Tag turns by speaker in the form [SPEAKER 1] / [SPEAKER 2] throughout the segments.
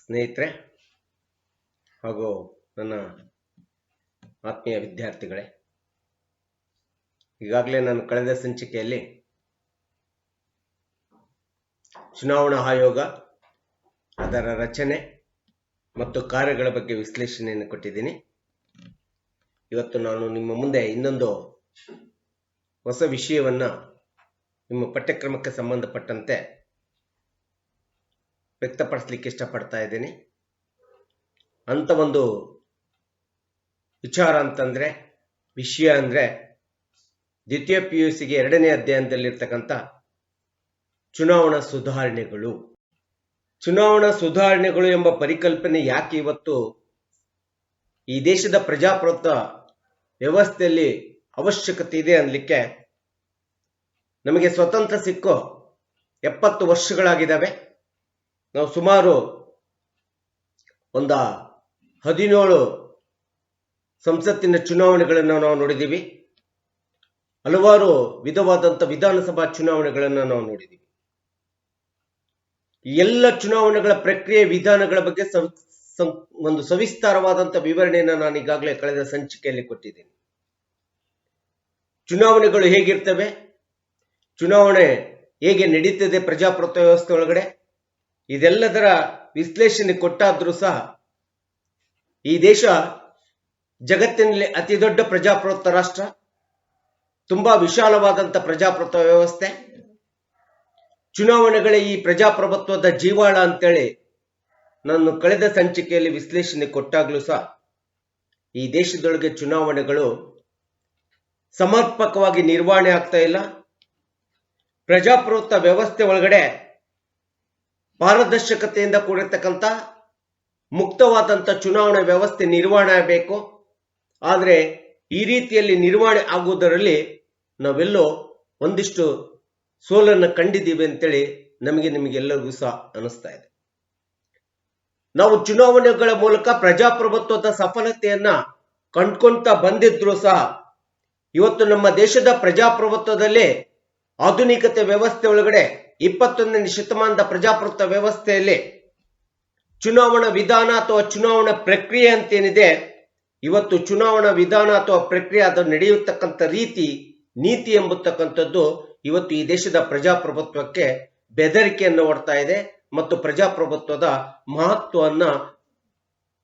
[SPEAKER 1] ಸ್ನೇಹಿತರೆ ಹಾಗೂ ನನ್ನ ಆತ್ಮೀಯ ವಿದ್ಯಾರ್ಥಿಗಳೇ, ಈಗಾಗಲೇ ನಾನು ಕಳೆದ ಸಂಚಿಕೆಯಲ್ಲಿ ಚುನಾವಣಾ ಆಯೋಗ, ಅದರ ರಚನೆ ಮತ್ತು ಕಾರ್ಯಗಳ ಬಗ್ಗೆ ವಿಶ್ಲೇಷಣೆಯನ್ನು ಕೊಟ್ಟಿದ್ದೀನಿ. ಇವತ್ತು ನಾನು ನಿಮ್ಮ ಮುಂದೆ ಇನ್ನೊಂದು ಹೊಸ ವಿಷಯವನ್ನು ನಿಮ್ಮ ಪಠ್ಯಕ್ರಮಕ್ಕೆ ಸಂಬಂಧಪಟ್ಟಂತೆ ವ್ಯಕ್ತಪಡಿಸಲಿಕ್ಕೆ ಇಷ್ಟಪಡ್ತಾ ಇದ್ದೀನಿ. ಅಂತ ಒಂದು ವಿಚಾರ ಅಂತಂದ್ರೆ, ವಿಷಯ ಅಂದ್ರೆ ದ್ವಿತೀಯ PUCಗೆ 2ನೇ ಅಧ್ಯಾಯದಲ್ಲಿರ್ತಕ್ಕಂಥ ಚುನಾವಣಾ ಸುಧಾರಣೆಗಳು. ಚುನಾವಣಾ ಸುಧಾರಣೆಗಳು ಎಂಬ ಪರಿಕಲ್ಪನೆ ಯಾಕೆ ಇವತ್ತು ಈ ದೇಶದ ಪ್ರಜಾಪ್ರಭುತ್ವ ವ್ಯವಸ್ಥೆಯಲ್ಲಿ ಅವಶ್ಯಕತೆ ಇದೆ ಅನ್ನಲಿಕ್ಕೆ, ನಮಗೆ ಸ್ವತಂತ್ರ ಸಿಕ್ಕೋ 70 ವರ್ಷಗಳಾಗಿದ್ದಾವೆ. ನಾವು ಸುಮಾರು 17 ಸಂಸತ್ತಿನ ಚುನಾವಣೆಗಳನ್ನು ನಾವು ನೋಡಿದ್ದೀವಿ. ಹಲವಾರು ವಿಧವಾದಂಥ ವಿಧಾನಸಭಾ ಚುನಾವಣೆಗಳನ್ನು ನಾವು ನೋಡಿದ್ದೀವಿ. ಈ ಎಲ್ಲ ಚುನಾವಣೆಗಳ ಪ್ರಕ್ರಿಯೆ ವಿಧಾನಗಳ ಬಗ್ಗೆ ಒಂದು ಸವಿಸ್ತಾರವಾದಂಥ ವಿವರಣೆಯನ್ನು ನಾನು ಈಗಾಗಲೇ ಕಳೆದ ಸಂಚಿಕೆಯಲ್ಲಿ ಕೊಟ್ಟಿದ್ದೀನಿ. ಚುನಾವಣೆಗಳು ಹೇಗಿರ್ತವೆ, ಚುನಾವಣೆ ಹೇಗೆ ನಡೀತದೆ ಪ್ರಜಾಪ್ರಭುತ್ವ ವ್ಯವಸ್ಥೆ ಒಳಗಡೆ, ಇದೆಲ್ಲದರ ವಿಶ್ಲೇಷಣೆ ಕೊಟ್ಟಾದ್ರೂ ಸಹ ಈ ದೇಶ ಜಗತ್ತಿನಲ್ಲಿ ಅತಿ ದೊಡ್ಡ ಪ್ರಜಾಪ್ರಭುತ್ವ ರಾಷ್ಟ್ರ, ತುಂಬಾ ವಿಶಾಲವಾದಂಥ ಪ್ರಜಾಪ್ರಭುತ್ವ ವ್ಯವಸ್ಥೆ. ಚುನಾವಣೆಗಳೇ ಈ ಪ್ರಜಾಪ್ರಭುತ್ವದ ಜೀವಾಳ ಅಂತೇಳಿ ನಾನು ಕಳೆದ ಸಂಚಿಕೆಯಲ್ಲಿ ವಿಶ್ಲೇಷಣೆ ಕೊಟ್ಟಾಗ್ಲೂ ಸಹ ಈ ದೇಶದೊಳಗೆ ಚುನಾವಣೆಗಳು ಸಮರ್ಪಕವಾಗಿ ನಿರ್ವಹಣೆ ಆಗ್ತಾ ಇಲ್ಲ. ಪ್ರಜಾಪ್ರಭುತ್ವ ವ್ಯವಸ್ಥೆ ಒಳಗಡೆ ಪಾರದರ್ಶಕತೆಯಿಂದ ಕೂಡಿರ್ತಕ್ಕಂಥ ಮುಕ್ತವಾದಂಥ ಚುನಾವಣಾ ವ್ಯವಸ್ಥೆ ನಿರ್ವಹಣೆ ಆಗಬೇಕು. ಆದರೆ ಈ ರೀತಿಯಲ್ಲಿ ನಿರ್ವಹಣೆ ಆಗುವುದರಲ್ಲಿ ನಾವೆಲ್ಲೋ ಒಂದಿಷ್ಟು ಸೋಲನ್ನು ಕಂಡಿದ್ದೀವಿ ಅಂತೇಳಿ ನಿಮಗೆಲ್ಲರಿಗೂ ಸಹ ಅನಿಸ್ತಾ ಇದೆ. ನಾವು ಚುನಾವಣೆಗಳ ಮೂಲಕ ಪ್ರಜಾಪ್ರಭುತ್ವದ ಸಫಲತೆಯನ್ನ ಕಂಡ್ಕೊಂತ ಬಂದಿದ್ರು ಸಹ ಇವತ್ತು ನಮ್ಮ ದೇಶದ ಪ್ರಜಾಪ್ರಭುತ್ವದಲ್ಲಿ ಆಧುನಿಕತೆ ವ್ಯವಸ್ಥೆ ಒಳಗಡೆ 21ನೇ ಶತಮಾನದ ಪ್ರಜಾಪ್ರಭುತ್ವ ವ್ಯವಸ್ಥೆಯಲ್ಲಿ ಚುನಾವಣಾ ವಿಧಾನ ಅಥವಾ ಚುನಾವಣಾ ಪ್ರಕ್ರಿಯೆ ಅಂತೇನಿದೆ, ಇವತ್ತು ಚುನಾವಣಾ ವಿಧಾನ ಅಥವಾ ಪ್ರಕ್ರಿಯೆ ಅದು ನಡೆಯತಕ್ಕಂಥ ನೀತಿ ಎಂಬತಕ್ಕಂಥದ್ದು ಇವತ್ತು ಈ ದೇಶದ ಪ್ರಜಾಪ್ರಭುತ್ವಕ್ಕೆ ಬೆದರಿಕೆಯನ್ನು ಒಡ್ತಾ ಇದೆ ಮತ್ತು ಪ್ರಜಾಪ್ರಭುತ್ವದ ಮಹತ್ವವನ್ನ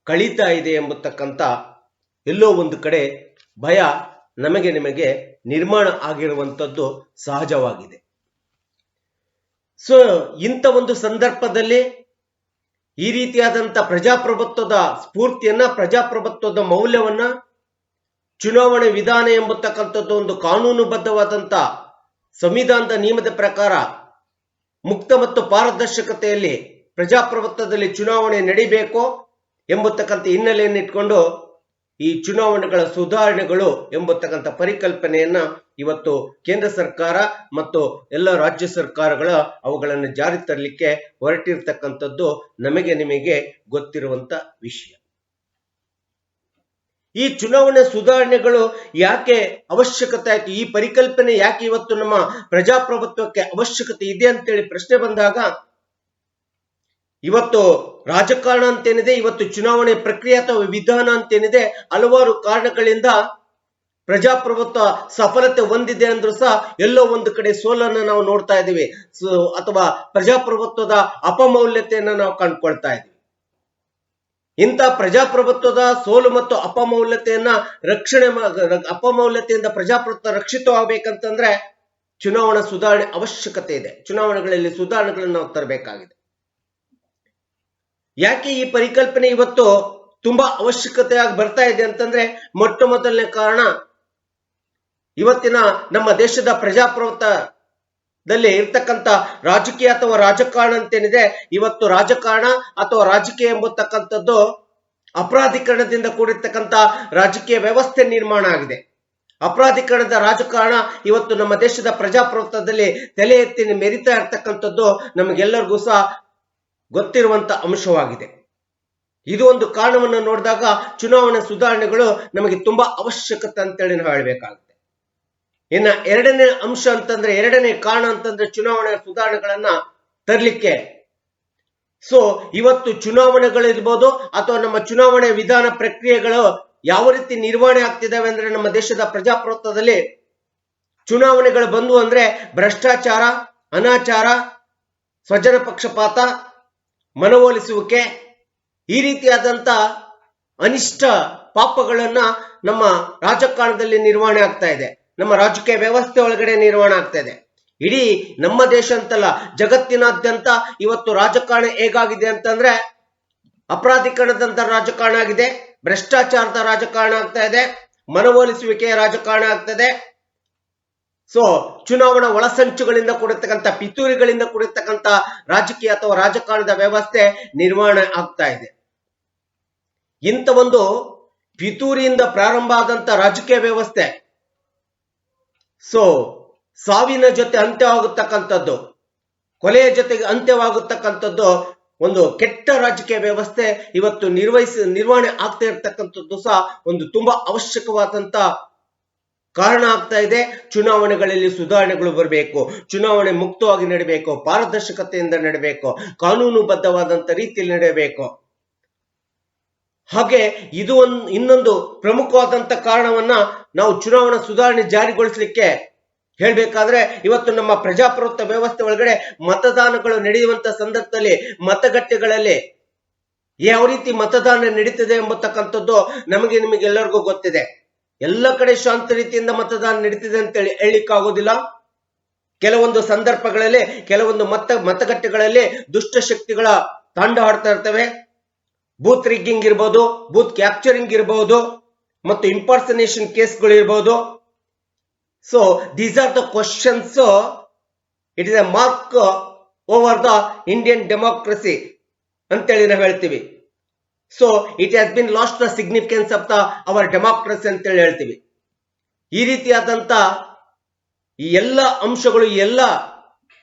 [SPEAKER 1] ಕಳೀತಾ ಇದೆ ಎಂಬತಕ್ಕಂಥ ಎಲ್ಲೋ ಒಂದು ಕಡೆ ಭಯ ನಿಮಗೆ ನಿರ್ಮಾಣ ಆಗಿರುವಂಥದ್ದು ಸಹಜವಾಗಿದೆ. ಇಂಥ ಒಂದು ಸಂದರ್ಭದಲ್ಲಿ ಈ ರೀತಿಯಾದಂಥ ಪ್ರಜಾಪ್ರಭುತ್ವದ ಸ್ಫೂರ್ತಿಯನ್ನ, ಪ್ರಜಾಪ್ರಭುತ್ವದ ಮೌಲ್ಯವನ್ನ, ಚುನಾವಣೆ ವಿಧಾನ ಎಂಬತಕ್ಕಂಥದ್ದು ಒಂದು ಕಾನೂನುಬದ್ಧವಾದಂಥ ಸಂವಿಧಾನದ ನಿಯಮದ ಪ್ರಕಾರ ಮುಕ್ತ ಮತ್ತು ಪಾರದರ್ಶಕತೆಯಲ್ಲಿ ಪ್ರಜಾಪ್ರಭುತ್ವದಲ್ಲಿ ಚುನಾವಣೆ ನಡೀಬೇಕು ಎಂಬತಕ್ಕಂಥ ಹಿನ್ನೆಲೆಯನ್ನು ಇಟ್ಕೊಂಡು ಈ ಚುನಾವಣೆಗಳ ಸುಧಾರಣೆಗಳು ಎಂಬತಕ್ಕಂಥ ಪರಿಕಲ್ಪನೆಯನ್ನ ಇವತ್ತು ಕೇಂದ್ರ ಸರ್ಕಾರ ಮತ್ತು ಎಲ್ಲ ರಾಜ್ಯ ಸರ್ಕಾರಗಳ ಅವುಗಳನ್ನು ಜಾರಿ ತರಲಿಕ್ಕೆ ಹೊರಟಿರ್ತಕ್ಕಂಥದ್ದು ನಿಮಗೆ ಗೊತ್ತಿರುವಂತ ವಿಷಯ. ಈ ಚುನಾವಣೆ ಸುಧಾರಣೆಗಳು ಯಾಕೆ ಅವಶ್ಯಕತೆ ಆಯ್ತು, ಈ ಪರಿಕಲ್ಪನೆ ಯಾಕೆ ಇವತ್ತು ನಮ್ಮ ಪ್ರಜಾಪ್ರಭುತ್ವಕ್ಕೆ ಅವಶ್ಯಕತೆ ಇದೆ ಅಂತೇಳಿ ಪ್ರಶ್ನೆ ಬಂದಾಗ, ಇವತ್ತು ರಾಜಕಾರಣ ಅಂತೇನಿದೆ, ಇವತ್ತು ಚುನಾವಣೆ ಪ್ರಕ್ರಿಯೆ ಅಥವಾ ವಿಧಾನ ಅಂತೇನಿದೆ, ಹಲವಾರು ಕಾರಣಗಳಿಂದ ಪ್ರಜಾಪ್ರಭುತ್ವ ಸಫಲತೆ ಹೊಂದಿದೆ ಅಂದ್ರೂ ಸಹ ಎಲ್ಲೋ ಒಂದು ಕಡೆ ಸೋಲನ್ನು ನಾವು ನೋಡ್ತಾ ಇದ್ದೀವಿ, ಅಥವಾ ಪ್ರಜಾಪ್ರಭುತ್ವದ ಅಪಮೌಲ್ಯತೆಯನ್ನು ನಾವು ಕಂಡುಕೊಳ್ತಾ ಇದ್ದೀವಿ. ಇಂಥ ಪ್ರಜಾಪ್ರಭುತ್ವದ ಸೋಲು ಮತ್ತು ಅಪಮೌಲ್ಯತೆಯಿಂದ ಪ್ರಜಾಪ್ರಭುತ್ವ ರಕ್ಷಿತವಾಗಬೇಕಂತಂದ್ರೆ ಚುನಾವಣಾ ಸುಧಾರಣೆ ಅವಶ್ಯಕತೆ ಇದೆ. ಚುನಾವಣೆಗಳಲ್ಲಿ ಸುಧಾರಣೆಗಳನ್ನು ನಾವು ತರಬೇಕಾಗಿದೆ. ಯಾಕೆ ಈ ಪರಿಕಲ್ಪನೆ ಇವತ್ತು ತುಂಬಾ ಅವಶ್ಯಕತೆಯಾಗಿ ಬರ್ತಾ ಇದೆ ಅಂತಂದ್ರೆ, ಮೊಟ್ಟ ಮೊದಲನೇ ಕಾರಣ, ಇವತ್ತಿನ ನಮ್ಮ ದೇಶದ ಪ್ರಜಾಪ್ರಭುತ್ವದಲ್ಲಿ ಇರ್ತಕ್ಕಂಥ ರಾಜಕೀಯ ಅಥವಾ ರಾಜಕಾರಣ ಅಂತೇನಿದೆ, ಇವತ್ತು ರಾಜಕಾರಣ ಅಥವಾ ರಾಜಕೀಯ ಎಂಬತಕ್ಕಂಥದ್ದು ಅಪರಾಧೀಕರಣದಿಂದ ಕೂಡಿರ್ತಕ್ಕಂಥ ರಾಜಕೀಯ ವ್ಯವಸ್ಥೆ ನಿರ್ಮಾಣ ಆಗಿದೆ. ಅಪರಾಧೀಕರಣದ ರಾಜಕಾರಣ ಇವತ್ತು ನಮ್ಮ ದೇಶದ ಪ್ರಜಾಪ್ರಭುತ್ವದಲ್ಲಿ ತಲೆ ಎತ್ತಿ ಮೆರಿತಾ ಇರ್ತಕ್ಕಂಥದ್ದು ನಮಗೆಲ್ಲರಿಗೂ ಸಹ ಗೊತ್ತಿರುವಂತ ಅಂಶವಾಗಿದೆ. ಇದು ಒಂದು ಕಾರಣವನ್ನು ನೋಡಿದಾಗ ಚುನಾವಣಾ ಸುಧಾರಣೆಗಳು ನಮಗೆ ತುಂಬಾ ಅವಶ್ಯಕತೆ ಅಂತೇಳಿ ನಾವು ಹೇಳಬೇಕಾಗುತ್ತೆ. ಇನ್ನ ಎರಡನೇ ಅಂಶ ಅಂತಂದ್ರೆ, ಎರಡನೇ ಕಾರಣ ಅಂತಂದ್ರೆ ಚುನಾವಣಾ ಸುಧಾರಣೆಗಳನ್ನ ತರಲಿಕ್ಕೆ ಸೊ ಇವತ್ತು ಚುನಾವಣೆಗಳಿರ್ಬೋದು ಅಥವಾ ನಮ್ಮ ಚುನಾವಣೆ ವಿಧಾನ ಪ್ರಕ್ರಿಯೆಗಳು ಯಾವ ರೀತಿ ನಿರ್ವಹಣೆ ಆಗ್ತಿದ್ದಾವೆ ಅಂದ್ರೆ ನಮ್ಮ ದೇಶದ ಪ್ರಜಾಪ್ರಭುತ್ವದಲ್ಲಿ ಚುನಾವಣೆಗಳು ಬಂದು ಅಂದ್ರೆ ಭ್ರಷ್ಟಾಚಾರ, ಅನಾಚಾರ, ಸ್ವಜನ ಪಕ್ಷಪಾತ, ಮನವೊಲಿಸುವಿಕೆ, ಈ ರೀತಿಯಾದಂತ ಅನಿಷ್ಟ ಪಾಪಗಳನ್ನ ನಮ್ಮ ರಾಜಕಾರಣದಲ್ಲಿ ನಿರ್ವಹಣೆ ಆಗ್ತಾ ಇದೆ, ನಮ್ಮ ರಾಜಕೀಯ ವ್ಯವಸ್ಥೆ ಒಳಗಡೆ ನಿರ್ವಹಣೆ ಆಗ್ತಾ ಇದೆ. ಇಡೀ ನಮ್ಮ ದೇಶ ಅಂತಲ್ಲ, ಜಗತ್ತಿನಾದ್ಯಂತ ಇವತ್ತು ರಾಜಕಾರಣ ಹೇಗಾಗಿದೆ ಅಂತಂದ್ರೆ ಅಪರಾಧೀಕರಣದಂತ ರಾಜಕಾರಣ ಆಗಿದೆ, ಭ್ರಷ್ಟಾಚಾರದ ರಾಜಕಾರಣ ಆಗ್ತಾ ಇದೆ, ಮನವೊಲಿಸುವಿಕೆಯ ರಾಜಕಾರಣ ಆಗ್ತದೆ. ಸೊ ಚುನಾವಣಾ ಒಳಸಂಚುಗಳಿಂದ ಕೂಡಿರ್ತಕ್ಕಂಥ ಪಿತೂರಿಗಳಿಂದ ಕೂಡಿರ್ತಕ್ಕಂಥ ರಾಜಕೀಯ ಅಥವಾ ರಾಜಕಾರಣದ ವ್ಯವಸ್ಥೆ ನಿರ್ವಹಣೆ ಆಗ್ತಾ ಇದೆ. ಇಂಥ ಒಂದು ಪಿತೂರಿಯಿಂದ ಪ್ರಾರಂಭ ಆದಂತ ರಾಜಕೀಯ ವ್ಯವಸ್ಥೆ ಸೊ ಸಾವಿನ ಜೊತೆ ಅಂತ್ಯವಾಗತಕ್ಕಂಥದ್ದು, ಕೊಲೆಯ ಜೊತೆಗೆ ಅಂತ್ಯವಾಗತಕ್ಕಂಥದ್ದು ಒಂದು ಕೆಟ್ಟ ರಾಜಕೀಯ ವ್ಯವಸ್ಥೆ ಇವತ್ತು ನಿರ್ವಹಣೆ ಆಗ್ತಾ ಇರ್ತಕ್ಕಂಥದ್ದು ಸಹ ಒಂದು ತುಂಬಾ ಅವಶ್ಯಕವಾದಂತ ಕಾರಣ ಆಗ್ತಾ ಇದೆ. ಚುನಾವಣೆಗಳಲ್ಲಿ ಸುಧಾರಣೆಗಳು ಬರಬೇಕು, ಚುನಾವಣೆ ಮುಕ್ತವಾಗಿ ನಡೆಯಬೇಕು, ಪಾರದರ್ಶಕತೆಯಿಂದ ನಡೆಯಬೇಕು, ಕಾನೂನುಬದ್ಧವಾದಂತ ರೀತಿಯಲ್ಲಿ ನಡೆಯಬೇಕು. ಹಾಗೆ ಇದು ಇನ್ನೊಂದು ಪ್ರಮುಖವಾದಂತ ಕಾರಣವನ್ನ ನಾವು ಚುನಾವಣಾ ಸುಧಾರಣೆ ಜಾರಿಗೊಳಿಸಲಿಕ್ಕೆ ಹೇಳ್ಬೇಕಾದ್ರೆ, ಇವತ್ತು ನಮ್ಮ ಪ್ರಜಾಪ್ರಭುತ್ವ ವ್ಯವಸ್ಥೆ ಒಳಗಡೆ ಮತದಾನಗಳು ನಡೆಯುವಂತ ಸಂದರ್ಭದಲ್ಲಿ ಮತಗಟ್ಟೆಗಳಲ್ಲಿ ಯಾವ ರೀತಿ ಮತದಾನ ನಡೀತಿದೆ ಎಂಬತಕ್ಕಂಥದ್ದು ನಿಮಗೆಲ್ಲರಿಗೂ ಗೊತ್ತಿದೆ. ಎಲ್ಲ ಕಡೆ ಶಾಂತ ರೀತಿಯಿಂದ ಮತದಾನ ನಡೀತಿದೆ ಅಂತ ಹೇಳಿಕ್ಕಾಗೋದಿಲ್ಲ. ಕೆಲವೊಂದು ಸಂದರ್ಭಗಳಲ್ಲಿ ಕೆಲವೊಂದು ಮತಗಟ್ಟೆಗಳಲ್ಲಿ ದುಷ್ಟಶಕ್ತಿಗಳ ತಾಂಡ ಆಡ್ತಾ ಇರ್ತವೆ. ಬೂತ್ ರಿಗ್ಗಿಂಗ್ ಇರ್ಬೋದು, ಬೂತ್ ಕ್ಯಾಪ್ಚರಿಂಗ್ ಇರಬಹುದು, ಮತ್ತು ಇಂಪರ್ಸನೇಷನ್ ಕೇಸ್ಗಳು ಇರಬಹುದು. So these are the questions. It is a mark over the Indian democracy ಅಂತೇಳಿ ನಾವು ಹೇಳ್ತೀವಿ. So it has been lost the significance of the our democracy ಅಂತೇಳಿ ಹೇಳ್ತೀವಿ. ಈ ರೀತಿಯಾದಂತ ಈ ಎಲ್ಲ ಅಂಶಗಳು, ಈ ಎಲ್ಲ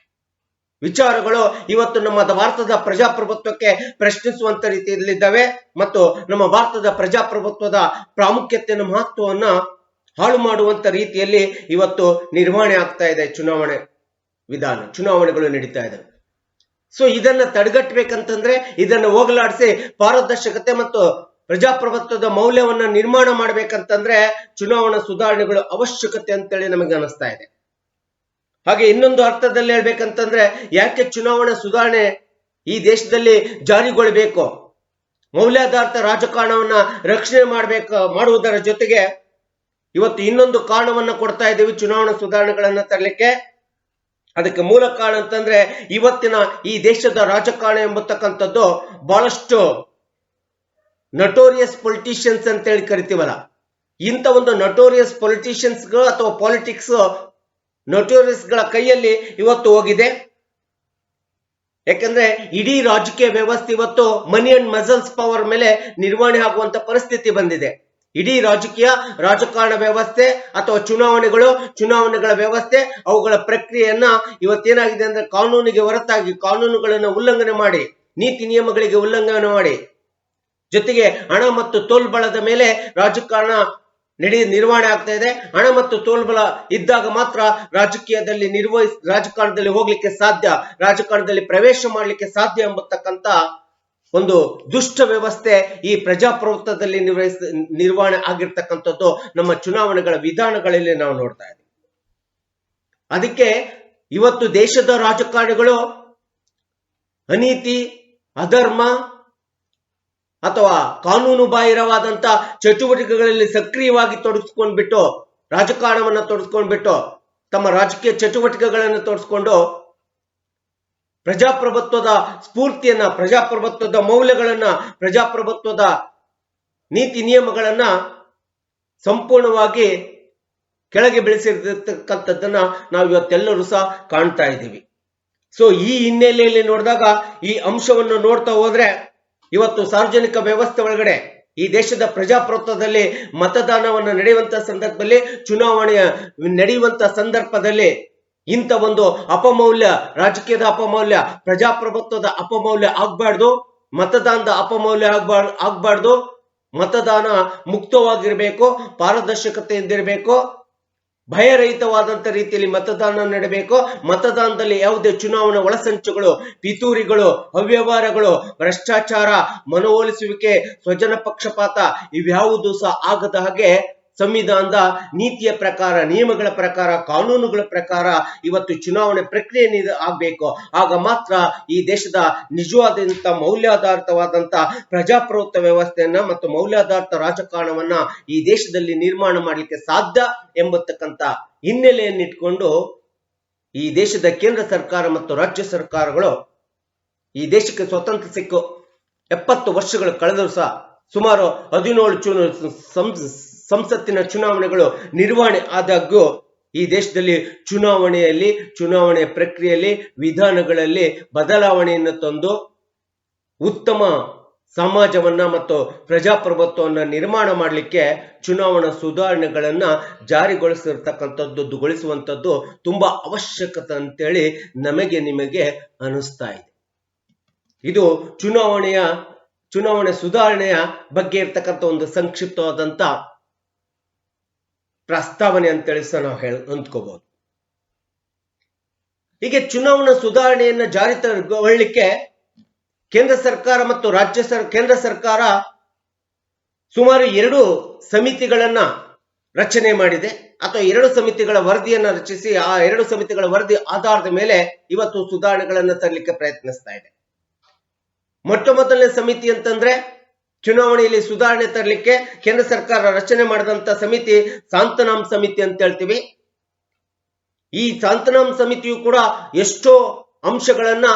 [SPEAKER 1] ವಿಚಾರಗಳು ಇವತ್ತು ನಮ್ಮ ಭಾರತದ ಪ್ರಜಾಪ್ರಭುತ್ವಕ್ಕೆ ಪ್ರಶ್ನಿಸುವಂತ ರೀತಿಯಲ್ಲಿದ್ದಾವೆ ಮತ್ತು ನಮ್ಮ ಭಾರತದ ಪ್ರಜಾಪ್ರಭುತ್ವದ ಪ್ರಾಮುಖ್ಯತೆಯನ್ನು, ಮಹತ್ವವನ್ನ ಹಾಳು ಮಾಡುವಂತ ರೀತಿಯಲ್ಲಿ ಇವತ್ತು ನಿರ್ವಹಣೆ ಆಗ್ತಾ ಇದೆ ಚುನಾವಣೆ ವಿಧಾನ, ಚುನಾವಣೆಗಳು ನಡೀತಾ ಇದ್ದಾವೆ. ಸೊ ಇದನ್ನ ತಡೆಗಟ್ಟಬೇಕಂತಂದ್ರೆ, ಇದನ್ನು ಹೋಗಲಾಡಿಸಿ ಪಾರದರ್ಶಕತೆ ಮತ್ತು ಪ್ರಜಾಪ್ರಭುತ್ವದ ಮೌಲ್ಯವನ್ನ ನಿರ್ಮಾಣ ಮಾಡ್ಬೇಕಂತಂದ್ರೆ ಚುನಾವಣಾ ಸುಧಾರಣೆಗಳು ಅವಶ್ಯಕತೆ ಅಂತೇಳಿ ನಮಗೆ ಅನಿಸ್ತಾ ಇದೆ. ಹಾಗೆ ಇನ್ನೊಂದು ಅರ್ಥದಲ್ಲಿ ಹೇಳ್ಬೇಕಂತಂದ್ರೆ, ಯಾಕೆ ಚುನಾವಣಾ ಸುಧಾರಣೆ ಈ ದೇಶದಲ್ಲಿ ಜಾರಿಗೊಳ್ಳಬೇಕು, ಮೌಲ್ಯಾಧಾರಿತ ರಾಜಕಾರಣವನ್ನ ರಕ್ಷಣೆ ಮಾಡುವುದರ ಜೊತೆಗೆ ಇವತ್ತು ಇನ್ನೊಂದು ಕಾರಣವನ್ನ ಕೊಡ್ತಾ ಇದ್ದೀವಿ ಚುನಾವಣಾ ಸುಧಾರಣೆಗಳನ್ನ ತರಲಿಕ್ಕೆ. ಅದಕ್ಕೆ ಮೂಲ ಕಾರಣ ಅಂತಂದ್ರೆ, ಇವತ್ತಿನ ಈ ದೇಶದ ರಾಜಕಾರಣ ಎಂಬತಕ್ಕಂಥದ್ದು ಬಹಳಷ್ಟು ನಟೋರಿಯಸ್ ಪೊಲಿಟಿಷಿಯನ್ಸ್ ಅಂತ ಹೇಳಿ ಕರಿತೀವಲ್ಲ, ಇಂಥ ಒಂದು ನಟೋರಿಯಸ್ ಪೊಲಿಟಿಷಿಯನ್ಸ್ಗಳು ಅಥವಾ ಪಾಲಿಟಿಕ್ಸ್ ನಟೋರಿಯಸ್ ಗಳ ಕೈಯಲ್ಲಿ ಇವತ್ತು ಹೋಗಿದೆ. ಯಾಕಂದ್ರೆ ಇಡೀ ರಾಜಕೀಯ ವ್ಯವಸ್ಥೆ ಇವತ್ತು ಮನಿ ಅಂಡ್ ಮಸಲ್ಸ್ ಪವರ್ ಮೇಲೆ ನಿರ್ವಹಣೆ ಆಗುವಂತ ಪರಿಸ್ಥಿತಿ ಬಂದಿದೆ. ಇಡೀ ರಾಜಕಾರಣ ವ್ಯವಸ್ಥೆ ಅಥವಾ ಚುನಾವಣೆಗಳ ವ್ಯವಸ್ಥೆ, ಅವುಗಳ ಪ್ರಕ್ರಿಯೆಯನ್ನ ಇವತ್ತೇನಾಗಿದೆ ಅಂದ್ರೆ ಕಾನೂನಿಗೆ ಹೊರತಾಗಿ, ಕಾನೂನುಗಳನ್ನು ಉಲ್ಲಂಘನೆ ಮಾಡಿ, ನೀತಿ ನಿಯಮಗಳಿಗೆ ಉಲ್ಲಂಘನೆ ಮಾಡಿ, ಜೊತೆಗೆ ಹಣ ಮತ್ತು ತೋಲ್ಬಳದ ಮೇಲೆ ರಾಜಕಾರಣ ನಿರ್ವಹಣೆ ಆಗ್ತಾ ಇದೆ. ಹಣ ಮತ್ತು ತೋಲ್ಬಲ ಇದ್ದಾಗ ಮಾತ್ರ ರಾಜಕಾರಣದಲ್ಲಿ ಹೋಗ್ಲಿಕ್ಕೆ ಸಾಧ್ಯ, ರಾಜಕಾರಣದಲ್ಲಿ ಪ್ರವೇಶ ಮಾಡಲಿಕ್ಕೆ ಸಾಧ್ಯ ಎಂಬತಕ್ಕಂತ ಒಂದು ದುಷ್ಟ ವ್ಯವಸ್ಥೆ ಈ ಪ್ರಜಾಪ್ರಭುತ್ವದಲ್ಲಿ ನಿರ್ವಹಣೆ ಆಗಿರ್ತಕ್ಕಂಥದ್ದು ನಮ್ಮ ಚುನಾವಣೆಗಳ ವಿಧಾನಗಳಲ್ಲಿ ನಾವು ನೋಡ್ತಾ ಇದ್ದೀವಿ. ಅದಕ್ಕೆ ಇವತ್ತು ದೇಶದ ರಾಜಕಾರಣಿಗಳು ಅನೀತಿ, ಅಧರ್ಮ ಅಥವಾ ಕಾನೂನು ಬಾಹಿರವಾದಂತ ಚಟುವಟಿಕೆಗಳಲ್ಲಿ ಸಕ್ರಿಯವಾಗಿ ತೊಡಗಿಸ್ಕೊಂಡ್ಬಿಟ್ಟು, ರಾಜಕಾರಣವನ್ನ ತೊಡಗಿಸ್ಕೊಂಡ್ಬಿಟ್ಟು, ತಮ್ಮ ರಾಜಕೀಯ ಚಟುವಟಿಕೆಗಳನ್ನು ತೊಡಗಿಸ್ಕೊಂಡು ಪ್ರಜಾಪ್ರಭುತ್ವದ ಸ್ಫೂರ್ತಿಯನ್ನ, ಪ್ರಜಾಪ್ರಭುತ್ವದ ಮೌಲ್ಯಗಳನ್ನ, ಪ್ರಜಾಪ್ರಭುತ್ವದ ನೀತಿ ನಿಯಮಗಳನ್ನ ಸಂಪೂರ್ಣವಾಗಿ ಕೆಳಗೆ ಬೆಳೆಸಿರ್ತಕ್ಕಂಥದ್ದನ್ನ ನಾವು ಇವತ್ತೆಲ್ಲರೂ ಸಹ ಕಾಣ್ತಾ ಇದ್ದೀವಿ. ಸೊ ಈ ಹಿನ್ನೆಲೆಯಲ್ಲಿ ನೋಡಿದಾಗ, ಈ ಅಂಶವನ್ನು ನೋಡ್ತಾ ಹೋದ್ರೆ, ಇವತ್ತು ಸಾರ್ವಜನಿಕ ವ್ಯವಸ್ಥೆ ಒಳಗಡೆ ಈ ದೇಶದ ಪ್ರಜಾಪ್ರಭುತ್ವದಲ್ಲಿ ಮತದಾನವನ್ನು ನಡೆಯುವಂತ ಸಂದರ್ಭದಲ್ಲಿ, ಚುನಾವಣೆಯ ನಡೆಯುವಂತ ಸಂದರ್ಭದಲ್ಲಿ ಇಂಥ ಒಂದು ಅಪಮೌಲ್ಯ, ರಾಜಕೀಯದ ಅಪಮೌಲ್ಯ, ಪ್ರಜಾಪ್ರಭುತ್ವದ ಅಪಮೌಲ್ಯ ಆಗ್ಬಾರ್ದು, ಮತದಾನದ ಅಪಮೌಲ್ಯ ಆಗ್ಬಾರ್ದು. ಮತದಾನ ಮುಕ್ತವಾಗಿರ್ಬೇಕು, ಪಾರದರ್ಶಕತೆಯಿಂದಿರಬೇಕು. ಭಯರಹಿತವಾದಂತ ರೀತಿಯಲ್ಲಿ ಮತದಾನ ನಡೆಬೇಕು. ಮತದಾನದಲ್ಲಿ ಯಾವುದೇ ಚುನಾವಣಾ ಒಳಸಂಚುಗಳು, ಪಿತೂರಿಗಳು, ಅವ್ಯವಹಾರಗಳು, ಭ್ರಷ್ಟಾಚಾರ, ಮನವೊಲಿಸುವಿಕೆ, ಸ್ವಜನ ಪಕ್ಷಪಾತ ಇವ್ಯಾವುದೂ ಸಹ ಆಗದ ಹಾಗೆ ಸಂವಿಧಾನದ ನೀತಿಯ ಪ್ರಕಾರ, ನಿಯಮಗಳ ಪ್ರಕಾರ, ಕಾನೂನುಗಳ ಪ್ರಕಾರ ಇವತ್ತು ಚುನಾವಣೆ ಪ್ರಕ್ರಿಯೆ ಆಗ್ಬೇಕು. ಆಗ ಮಾತ್ರ ಈ ದೇಶದ ನಿಜವಾದಂತ ಮೌಲ್ಯಾಧಾರಿತವಾದಂತ ಪ್ರಜಾಪ್ರಭುತ್ವ ವ್ಯವಸ್ಥೆಯನ್ನ ಮತ್ತು ಮೌಲ್ಯಾಧಾರಿತ ರಾಜಕಾರಣವನ್ನ ಈ ದೇಶದಲ್ಲಿ ನಿರ್ಮಾಣ ಮಾಡಲಿಕ್ಕೆ ಸಾಧ್ಯ ಎಂಬತಕ್ಕಂತ ಹಿನ್ನೆಲೆಯನ್ನಿಟ್ಕೊಂಡು ಈ ದೇಶದ ಕೇಂದ್ರ ಸರ್ಕಾರ ಮತ್ತು ರಾಜ್ಯ ಸರ್ಕಾರಗಳು ಈ ದೇಶಕ್ಕೆ ಸ್ವತಂತ್ರ ಸಿಕ್ಕು 70 ವರ್ಷಗಳು ಕಳೆದರೂ ಸಹ ಸುಮಾರು 17 ಸಂಸತ್ತಿನ ಚುನಾವಣೆಗಳು ನಿರ್ವಹಣೆ ಆದಾಗ್ಯೂ ಈ ದೇಶದಲ್ಲಿ ಚುನಾವಣೆ ಪ್ರಕ್ರಿಯೆಯಲ್ಲಿ ವಿಧಾನಗಳಲ್ಲಿ ಬದಲಾವಣೆಯನ್ನು ತಂದು ಉತ್ತಮ ಸಮಾಜವನ್ನ ಮತ್ತು ಪ್ರಜಾಪ್ರಭುತ್ವವನ್ನ ನಿರ್ಮಾಣ ಮಾಡಲಿಕ್ಕೆ ಚುನಾವಣಾ ಸುಧಾರಣೆಗಳನ್ನ ಜಾರಿಗೊಳಿಸುವಂತದ್ದು ತುಂಬಾ ಅವಶ್ಯಕತೆ ಅಂತೇಳಿ ನಿಮಗೆ ಅನಿಸ್ತಾ ಇದೆ. ಇದು ಚುನಾವಣೆ ಸುಧಾರಣೆಯ ಬಗ್ಗೆ ಇರ್ತಕ್ಕಂಥ ಒಂದು ಸಂಕ್ಷಿಪ್ತವಾದಂತ ಪ್ರಸ್ತಾವನೆ ಅಂತೇಳಿ ಸಹ ನಾವು ಅಂದ್ಕೋಬಹುದು. ಹೀಗೆ ಚುನಾವಣಾ ಸುಧಾರಣೆಯನ್ನ ಜಾರಿಗೊಳ್ಳಲಿಕ್ಕೆ ಕೇಂದ್ರ ಸರ್ಕಾರ ಮತ್ತು ಕೇಂದ್ರ ಸರ್ಕಾರ ಸುಮಾರು 2 ಸಮಿತಿಗಳನ್ನ ರಚನೆ ಮಾಡಿದೆ ಅಥವಾ 2 ಸಮಿತಿಗಳ ವರದಿಯನ್ನ ರಚಿಸಿ ಆ 2 ಸಮಿತಿಗಳ ವರದಿ ಆಧಾರದ ಮೇಲೆ ಇವತ್ತು ಸುಧಾರಣೆಗಳನ್ನ ತರಲಿಕ್ಕೆ ಪ್ರಯತ್ನಿಸ್ತಾ ಇದೆ. ಮೊದಲನೇ ಸಮಿತಿ ಅಂತಂದ್ರೆ ಚುನಾವಣೆಯಲ್ಲಿ ಸುಧಾರಣೆ ತರಲಿಕ್ಕೆ ಕೇಂದ್ರ ಸರ್ಕಾರ ರಚನೆ ಮಾಡಿದಂತ ಸಮಿತಿ ಸಾಂತನಾಮ್ ಸಮಿತಿ ಅಂತ ಹೇಳ್ತೀವಿ. ಈ ಸಾಂತನಾಮ್ ಸಮಿತಿಯು ಕೂಡ ಎಷ್ಟೋ ಅಂಶಗಳನ್ನ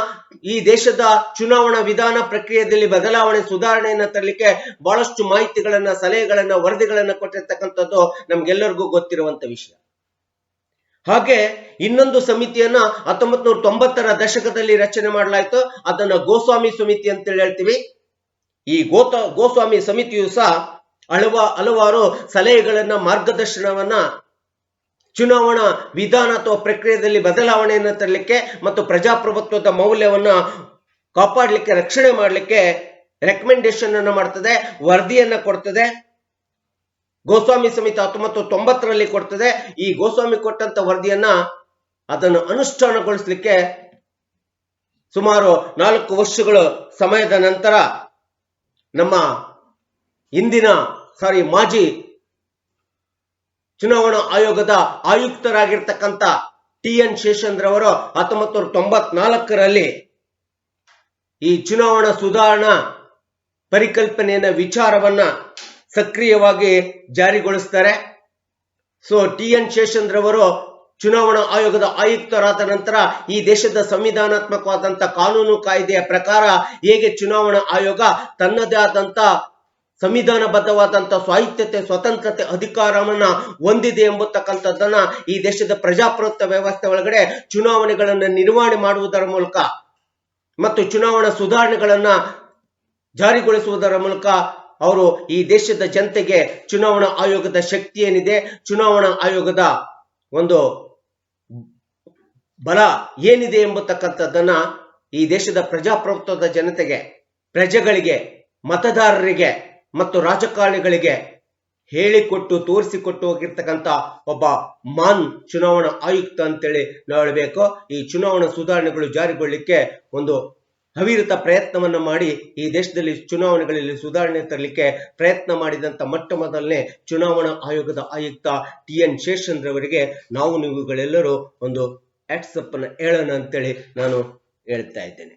[SPEAKER 1] ಈ ದೇಶದ ಚುನಾವಣಾ ವಿಧಾನ ಪ್ರಕ್ರಿಯೆಯಲ್ಲಿ ಬದಲಾವಣೆ ಸುಧಾರಣೆಯನ್ನ ತರಲಿಕ್ಕೆ ಬಹಳಷ್ಟು ಮಾಹಿತಿಗಳನ್ನ, ಸಲಹೆಗಳನ್ನ, ವರದಿಗಳನ್ನ ಕೊಟ್ಟಿರ್ತಕ್ಕಂಥದ್ದು ನಮ್ಗೆಲ್ಲರಿಗೂ ಗೊತ್ತಿರುವಂತ ವಿಷಯ. ಹಾಗೆ ಇನ್ನೊಂದು ಸಮಿತಿಯನ್ನ 1990ರ ದಶಕದಲ್ಲಿ ರಚನೆ ಮಾಡಲಾಯಿತು. ಅದನ್ನ ಗೋಸ್ವಾಮಿ ಸಮಿತಿ ಅಂತ ಹೇಳ್ತೀವಿ. ಈ ಗೋಸ್ವಾಮಿ ಸಮಿತಿಯು ಸಹ ಹಲವಾರು ಸಲಹೆಗಳನ್ನ, ಮಾರ್ಗದರ್ಶನವನ್ನ ಚುನಾವಣಾ ವಿಧಾನ ಅಥವಾ ಪ್ರಕ್ರಿಯೆಯಲ್ಲಿ ಬದಲಾವಣೆಯನ್ನು ತರಲಿಕ್ಕೆ ಮತ್ತು ಪ್ರಜಾಪ್ರಭುತ್ವದ ಮೌಲ್ಯವನ್ನ ಕಾಪಾಡಲಿಕ್ಕೆ, ರಕ್ಷಣೆ ಮಾಡಲಿಕ್ಕೆ ರೆಕಮೆಂಡೇಶನ್ ಅನ್ನು ಮಾಡ್ತದೆ, ವರದಿಯನ್ನ ಕೊಡ್ತದೆ. ಗೋಸ್ವಾಮಿ ಸಮಿತಿ 1990ರಲ್ಲಿ ಕೊಡ್ತದೆ. ಈ ಗೋಸ್ವಾಮಿ ಕೊಟ್ಟಂತ ವರದಿಯನ್ನ ಅದನ್ನು ಅನುಷ್ಠಾನಗೊಳಿಸಲಿಕ್ಕೆ ಸುಮಾರು 4 ವರ್ಷಗಳ ಸಮಯದ ನಂತರ ನಮ್ಮ ಮಾಜಿ ಚುನಾವಣಾ ಆಯೋಗದ ಆಯುಕ್ತರಾಗಿರ್ತಕ್ಕಂಥ TN ಶೇಷನ್ ರವರು 1994ರಲ್ಲಿ ಈ ಚುನಾವಣಾ ಸುಧಾರಣಾ ಪರಿಕಲ್ಪನೆಯನ್ನ, ವಿಚಾರವನ್ನ ಸಕ್ರಿಯವಾಗಿ ಜಾರಿಗೊಳಿಸ್ತಾರೆ. TN ಶೇಷನ್ ರವರು ಚುನಾವಣಾ ಆಯೋಗದ ಆಯುಕ್ತರಾದ ನಂತರ ಈ ದೇಶದ ಸಂವಿಧಾನಾತ್ಮಕವಾದಂತ ಕಾನೂನು ಕಾಯ್ದೆಯ ಪ್ರಕಾರ ಹೇಗೆ ಚುನಾವಣಾ ಆಯೋಗ ತನ್ನದೇ ಆದಂತ ಸಂವಿಧಾನಬದ್ಧವಾದಂತ ಸ್ವಾಯತ್ತತೆ, ಸ್ವತಂತ್ರತೆ, ಅಧಿಕಾರವನ್ನ ಹೊಂದಿದೆ ಎಂಬತಕ್ಕಂಥದ್ದನ್ನ ಈ ದೇಶದ ಪ್ರಜಾಪ್ರಭುತ್ವ ವ್ಯವಸ್ಥೆ ಒಳಗಡೆ ಚುನಾವಣೆಗಳನ್ನ ನಿರ್ವಹಣೆ ಮಾಡುವುದರ ಮೂಲಕ ಮತ್ತು ಚುನಾವಣಾ ಸುಧಾರಣೆಗಳನ್ನ ಜಾರಿಗೊಳಿಸುವುದರ ಮೂಲಕ ಅವರು ಈ ದೇಶದ ಜನತೆಗೆ ಚುನಾವಣಾ ಆಯೋಗದ ಶಕ್ತಿ ಏನಿದೆ, ಚುನಾವಣಾ ಆಯೋಗದ ಒಂದು ಬಲ ಏನಿದೆ ಎಂಬತಕ್ಕಂಥದ್ದನ್ನ ಈ ದೇಶದ ಪ್ರಜಾಪ್ರಭುತ್ವದ ಜನತೆಗೆ, ಪ್ರಜೆಗಳಿಗೆ, ಮತದಾರರಿಗೆ ಮತ್ತು ರಾಜಕಾರಣಿಗಳಿಗೆ ಹೇಳಿಕೊಟ್ಟು ತೋರಿಸಿಕೊಟ್ಟು ಹೋಗಿರ್ತಕ್ಕಂಥ ಒಬ್ಬ ಚುನಾವಣಾ ಆಯುಕ್ತ ಅಂತೇಳಿ ನಾವು ಹೇಳಬೇಕು. ಈ ಚುನಾವಣಾ ಸುಧಾರಣೆಗಳು ಜಾರಿಗೊಳ್ಳಲಿಕ್ಕೆ ಒಂದು ಅವಿರತ ಪ್ರಯತ್ನವನ್ನ ಮಾಡಿ ಈ ದೇಶದಲ್ಲಿ ಚುನಾವಣೆಗಳಲ್ಲಿ ಸುಧಾರಣೆ ತರಲಿಕ್ಕೆ ಪ್ರಯತ್ನ ಮಾಡಿದಂತ ಮೊದಲನೇ ಚುನಾವಣಾ ಆಯೋಗದ ಆಯುಕ್ತ TN ಶೇಷನ್ ರವರಿಗೆ ನೀವುಗಳೆಲ್ಲರೂ ಒಂದು ಆಟ್ಸಪ್ ಅನ್ನ ಹೇಳೋಣ ಅಂತೇಳಿ ನಾನು ಹೇಳ್ತಾ ಇದ್ದೇನೆ.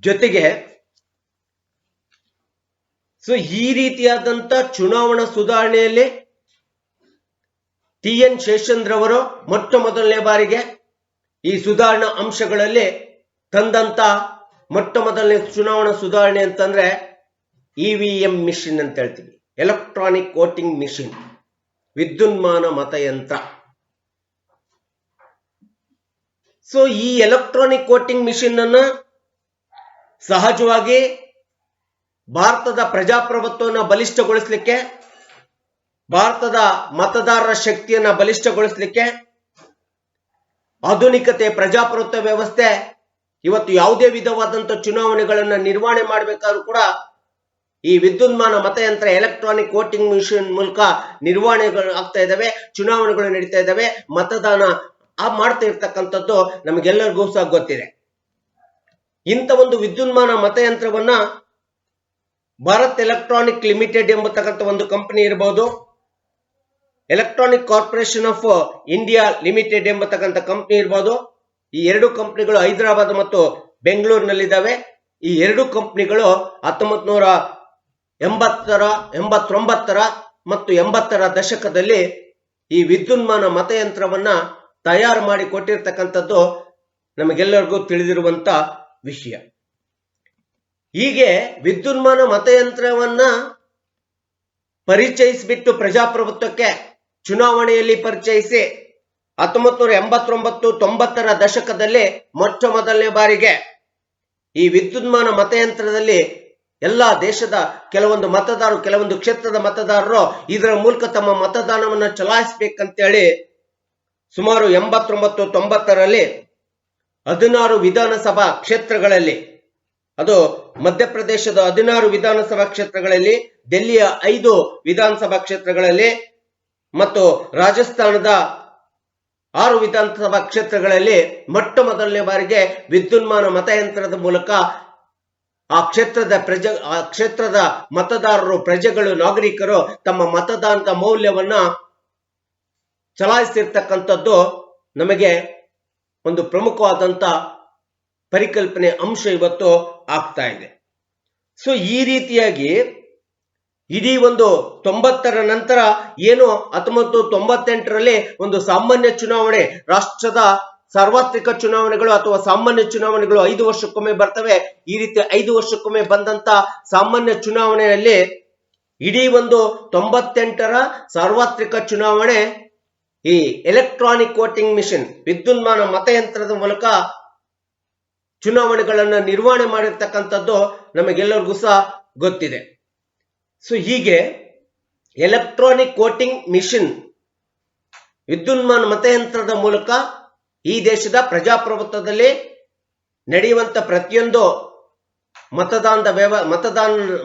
[SPEAKER 1] ಜೊತೆಗೆ ಈ ರೀತಿಯಾದಂತ ಚುನಾವಣಾ ಸುಧಾರಣೆಯಲ್ಲಿ TN ಶೇಷನ್ ರವರು ಮೊದಲನೇ ಬಾರಿಗೆ ಈ ಸುಧಾರಣಾ ಅಂಶಗಳಲ್ಲಿ ತಂದಂತ ಮೊದಲನೇ ಚುನಾವಣಾ ಸುಧಾರಣೆ ಅಂತಂದ್ರೆ EVM ಮಿಷಿನ್ ಅಂತ ಹೇಳ್ತೀವಿ, ಎಲೆಕ್ಟ್ರಾನಿಕ್ ವೋಟಿಂಗ್ ಮಿಷಿನ್, ವಿದ್ಯುನ್ಮಾನ ಮತಯಂತ್ರ. ಈ ಎಲೆಕ್ಟ್ರಾನಿಕ್ ವೋಟಿಂಗ್ ಮಿಷಿನ್ ಅನ್ನ ಸಹಜವಾಗಿ ಭಾರತದ ಪ್ರಜಾಪ್ರಭುತ್ವವನ್ನು ಬಲಿಷ್ಠಗೊಳಿಸಲಿಕ್ಕೆ, ಭಾರತದ ಮತದಾರರ ಶಕ್ತಿಯನ್ನ ಬಲಿಷ್ಠಗೊಳಿಸಲಿಕ್ಕೆ, ಆಧುನಿಕತೆ, ಪ್ರಜಾಪ್ರಭುತ್ವ ವ್ಯವಸ್ಥೆ ಇವತ್ತು ಯಾವುದೇ ವಿಧವಾದಂತ ಚುನಾವಣೆಗಳನ್ನ ನಿರ್ವಹಣೆ ಮಾಡಬೇಕಾದ್ರೂ ಕೂಡ ಈ ವಿದ್ಯುನ್ಮಾನ ಮತಯಂತ್ರ, ಎಲೆಕ್ಟ್ರಾನಿಕ್ ವೋಟಿಂಗ್ ಮಿಷಿನ್ ಮೂಲಕ ನಿರ್ವಹಣೆಗಳು ಆಗ್ತಾ ಇದ್ದಾವೆ, ಚುನಾವಣೆಗಳು ನಡೀತಾ ಇದ್ದಾವೆ, ಮತದಾನ ಮಾಡ್ತಾ ಇರ್ತಕ್ಕಂಥದ್ದು ನಮಗೆಲ್ಲರಿಗೂ ಸಹ ಗೊತ್ತಿದೆ. ಇಂಥ ಒಂದು ವಿದ್ಯುನ್ಮಾನ ಮತಯಂತ್ರವನ್ನ ಭಾರತ್ ಎಲೆಕ್ಟ್ರಾನಿಕ್ ಲಿಮಿಟೆಡ್ ಎಂಬತಕ್ಕಂಥ ಒಂದು ಕಂಪನಿ ಇರಬಹುದು, electronic corporation of India limited ಎಂಬತಕ್ಕಂಥ ಕಂಪನಿ ಇರಬಹುದು. ಈ ಎರಡು ಕಂಪನಿಗಳು ಹೈದರಾಬಾದ್ ಮತ್ತು ಬೆಂಗಳೂರಿನಲ್ಲಿದ್ದಾವೆ. ಈ ಎರಡು ಕಂಪನಿಗಳು 1989 ಮತ್ತು 80ರ ದಶಕದಲ್ಲಿ ಈ ವಿದ್ಯುನ್ಮಾನ ಮತಯಂತ್ರವನ್ನ ತಯಾರು ಮಾಡಿ ಕೊಟ್ಟಿರ್ತಕ್ಕಂಥದ್ದು ನಮಗೆಲ್ಲರಿಗೂ ತಿಳಿದಿರುವಂತ ವಿಷಯ. ಹೀಗೆ ವಿದ್ಯುನ್ಮಾನ ಮತಯಂತ್ರವನ್ನ ಪರಿಚಯಿಸಿಬಿಟ್ಟು ಪ್ರಜಾಪ್ರಭುತ್ವಕ್ಕೆ ಚುನಾವಣೆಯಲ್ಲಿ ಪರಿಚಯಿಸಿ 1989-90ರ ದಶಕದಲ್ಲಿ ಮೊಟ್ಟ ಮೊದಲನೇ ಬಾರಿಗೆ ಈ ವಿದ್ಯುನ್ಮಾನ ಮತಯಂತ್ರದಲ್ಲಿ ಎಲ್ಲಾ ದೇಶದ ಕೆಲವೊಂದು ಮತದಾರರು, ಕೆಲವೊಂದು ಕ್ಷೇತ್ರದ ಮತದಾರರು ಇದರ ಮೂಲಕ ತಮ್ಮ ಮತದಾನವನ್ನು ಚಲಾಯಿಸಬೇಕಂತೇಳಿ ಸುಮಾರು 89-90ರಲ್ಲಿ 16 ವಿಧಾನಸಭಾ ಕ್ಷೇತ್ರಗಳಲ್ಲಿ, ಅದು ಮಧ್ಯಪ್ರದೇಶದ 16 ವಿಧಾನಸಭಾ ಕ್ಷೇತ್ರಗಳಲ್ಲಿ, ಡೆಲ್ಲಿಯ 5 ವಿಧಾನಸಭಾ ಕ್ಷೇತ್ರಗಳಲ್ಲಿ ಮತ್ತು ರಾಜಸ್ಥಾನದ 6 ವಿಧಾನಸಭಾ ಕ್ಷೇತ್ರಗಳಲ್ಲಿ ಮೊಟ್ಟ ಮೊದಲನೇ ಬಾರಿಗೆ ವಿದ್ಯುನ್ಮಾನ ಮತಯಂತ್ರದ ಮೂಲಕ ಆ ಕ್ಷೇತ್ರದ ಮತದಾರರು, ಪ್ರಜೆಗಳು, ನಾಗರಿಕರು ತಮ್ಮ ಮತದಾನದ ಮೌಲ್ಯವನ್ನ ಚಲಾಯಿಸಿರ್ತಕ್ಕಂಥದ್ದು ನಮಗೆ ಒಂದು ಪ್ರಮುಖವಾದಂತ ಪರಿಕಲ್ಪನೆ ಅಂಶ ಇವತ್ತು ಆಗ್ತಾ ಇದೆ. ಸೊ ಈ ರೀತಿಯಾಗಿ ಇಡೀ ಒಂದು 90ರ ನಂತರ ಏನು 1998ರಲ್ಲಿ ಒಂದು ಸಾಮಾನ್ಯ ಚುನಾವಣೆ, ರಾಷ್ಟ್ರದ ಸಾರ್ವತ್ರಿಕ ಚುನಾವಣೆಗಳು ಅಥವಾ ಸಾಮಾನ್ಯ ಚುನಾವಣೆಗಳು 5 ವರ್ಷಕ್ಕೊಮ್ಮೆ ಬರ್ತವೆ. ಈ ರೀತಿ 5 ವರ್ಷಕ್ಕೊಮ್ಮೆ ಬಂದಂತ ಸಾಮಾನ್ಯ ಚುನಾವಣೆಯಲ್ಲಿ ಇಡೀ ಒಂದು 98ರ ಸಾರ್ವತ್ರಿಕ ಚುನಾವಣೆ ಈ ಎಲೆಕ್ಟ್ರಾನಿಕ್ ವೋಟಿಂಗ್ ಮಿಷಿನ್, ವಿದ್ಯುನ್ಮಾನ ಮತಯಂತ್ರದ ಮೂಲಕ ಚುನಾವಣೆಗಳನ್ನ ನಿರ್ವಹಣೆ ಮಾಡಿರ್ತಕ್ಕಂಥದ್ದು ನಮಗೆಲ್ಲರಿಗೂ ಸಹ ಗೊತ್ತಿದೆ. ಸೊ ಹೀಗೆ ಎಲೆಕ್ಟ್ರಾನಿಕ್ ವೋಟಿಂಗ್ ಮಿಷಿನ್, ವಿದ್ಯುನ್ಮಾನ ಮತಯಂತ್ರದ ಮೂಲಕ ಈ ದೇಶದ ಪ್ರಜಾಪ್ರಭುತ್ವದಲ್ಲಿ ನಡೆಯುವಂತ ಪ್ರತಿಯೊಂದು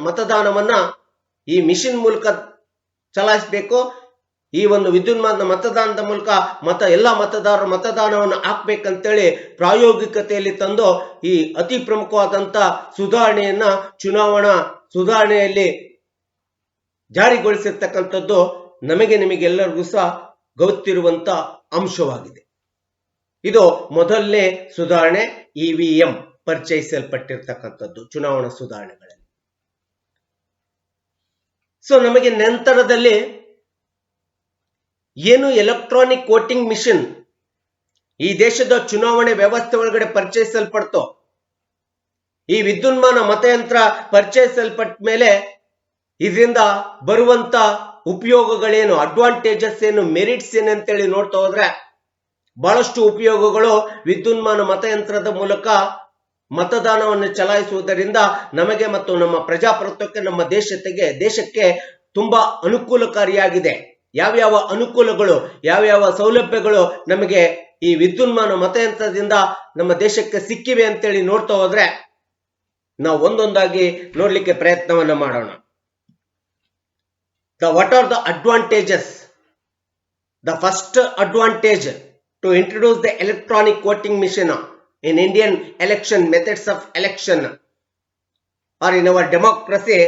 [SPEAKER 1] ಮತದಾನವನ್ನ ಈ ಮಿಷಿನ್ ಮೂಲಕ ಚಲಾಯಿಸಬೇಕು. ಈ ಒಂದು ವಿದ್ಯುನ್ಮಾನ ಮತದಾನದ ಮೂಲಕ ಎಲ್ಲಾ ಮತದಾರರು ಮತದಾನವನ್ನು ಹಾಕ್ಬೇಕಂತೇಳಿ ಪ್ರಾಯೋಗಿಕತೆಯಲ್ಲಿ ತಂದು ಈ ಅತಿ ಪ್ರಮುಖವಾದಂತ ಸುಧಾರಣೆಯನ್ನ ಚುನಾವಣಾ ಸುಧಾರಣೆಯಲ್ಲಿ ಜಾರಿಗೊಳಿಸಿರ್ತಕ್ಕಂಥದ್ದು ನಿಮಗೆಲ್ಲರಿಗೂ ಸಹ ಗೊತ್ತಿರುವಂತ ಅಂಶವಾಗಿದೆ. ಇದು ಮೊದಲನೇ ಸುಧಾರಣೆ, ಇವಿಎಂ ಪರಿಚಯಿಸಲ್ಪಟ್ಟಿರ್ತಕ್ಕಂಥದ್ದು ಚುನಾವಣಾ ಸುಧಾರಣೆಗಳಲ್ಲಿ. ಸೊ ನಮಗೆ ನಂತರದಲ್ಲಿ ಏನು ಎಲೆಕ್ಟ್ರಾನಿಕ್ ವೋಟಿಂಗ್ ಮಿಷಿನ್ ಈ ದೇಶದ ಚುನಾವಣೆ ವ್ಯವಸ್ಥೆ ಒಳಗಡೆ ಪರಿಚಯಿಸಲ್ಪಡ್ತೋ, ಈ ವಿದ್ಯುನ್ಮಾನ ಮತಯಂತ್ರ ಪರಿಚಯಿಸಲ್ಪಟ್ಟ ಮೇಲೆ ಇದರಿಂದ ಬರುವಂತ ಉಪಯೋಗಗಳೇನು, ಅಡ್ವಾಂಟೇಜಸ್ ಏನು, ಮೆರಿಟ್ಸ್ ಏನಂತೇಳಿ ನೋಡ್ತಾ ಹೋದ್ರೆ ಬಹಳಷ್ಟು ಉಪಯೋಗಗಳು ವಿದ್ಯುನ್ಮಾನ ಮತಯಂತ್ರದ ಮೂಲಕ ಮತದಾನವನ್ನು ಚಲಾಯಿಸುವುದರಿಂದ ನಮಗೆ ಮತ್ತು ನಮ್ಮ ಪ್ರಜಾಪ್ರಭುತ್ವಕ್ಕೆ, ನಮ್ಮ ದೇಶಕ್ಕೆ ತುಂಬಾ ಅನುಕೂಲಕಾರಿಯಾಗಿದೆ. ಯಾವ್ಯಾವ ಅನುಕೂಲಗಳು, ಯಾವ್ಯಾವ ಸೌಲಭ್ಯಗಳು ನಮಗೆ ಈ ವಿದ್ಯುನ್ಮಾನ ಮತಯಂತ್ರದಿಂದ ನಮ್ಮ ದೇಶಕ್ಕೆ ಸಿಕ್ಕಿವೆ ಅಂತೇಳಿ ನೋಡ್ತಾ ಹೋದ್ರೆ ನಾವು ಒಂದೊಂದಾಗಿ ನೋಡ್ಲಿಕ್ಕೆ ಪ್ರಯತ್ನವನ್ನ ಮಾಡೋಣ. What are the advantages? The first advantage to introduce the electronic voting machine in Indian election methods of election or in our democracy,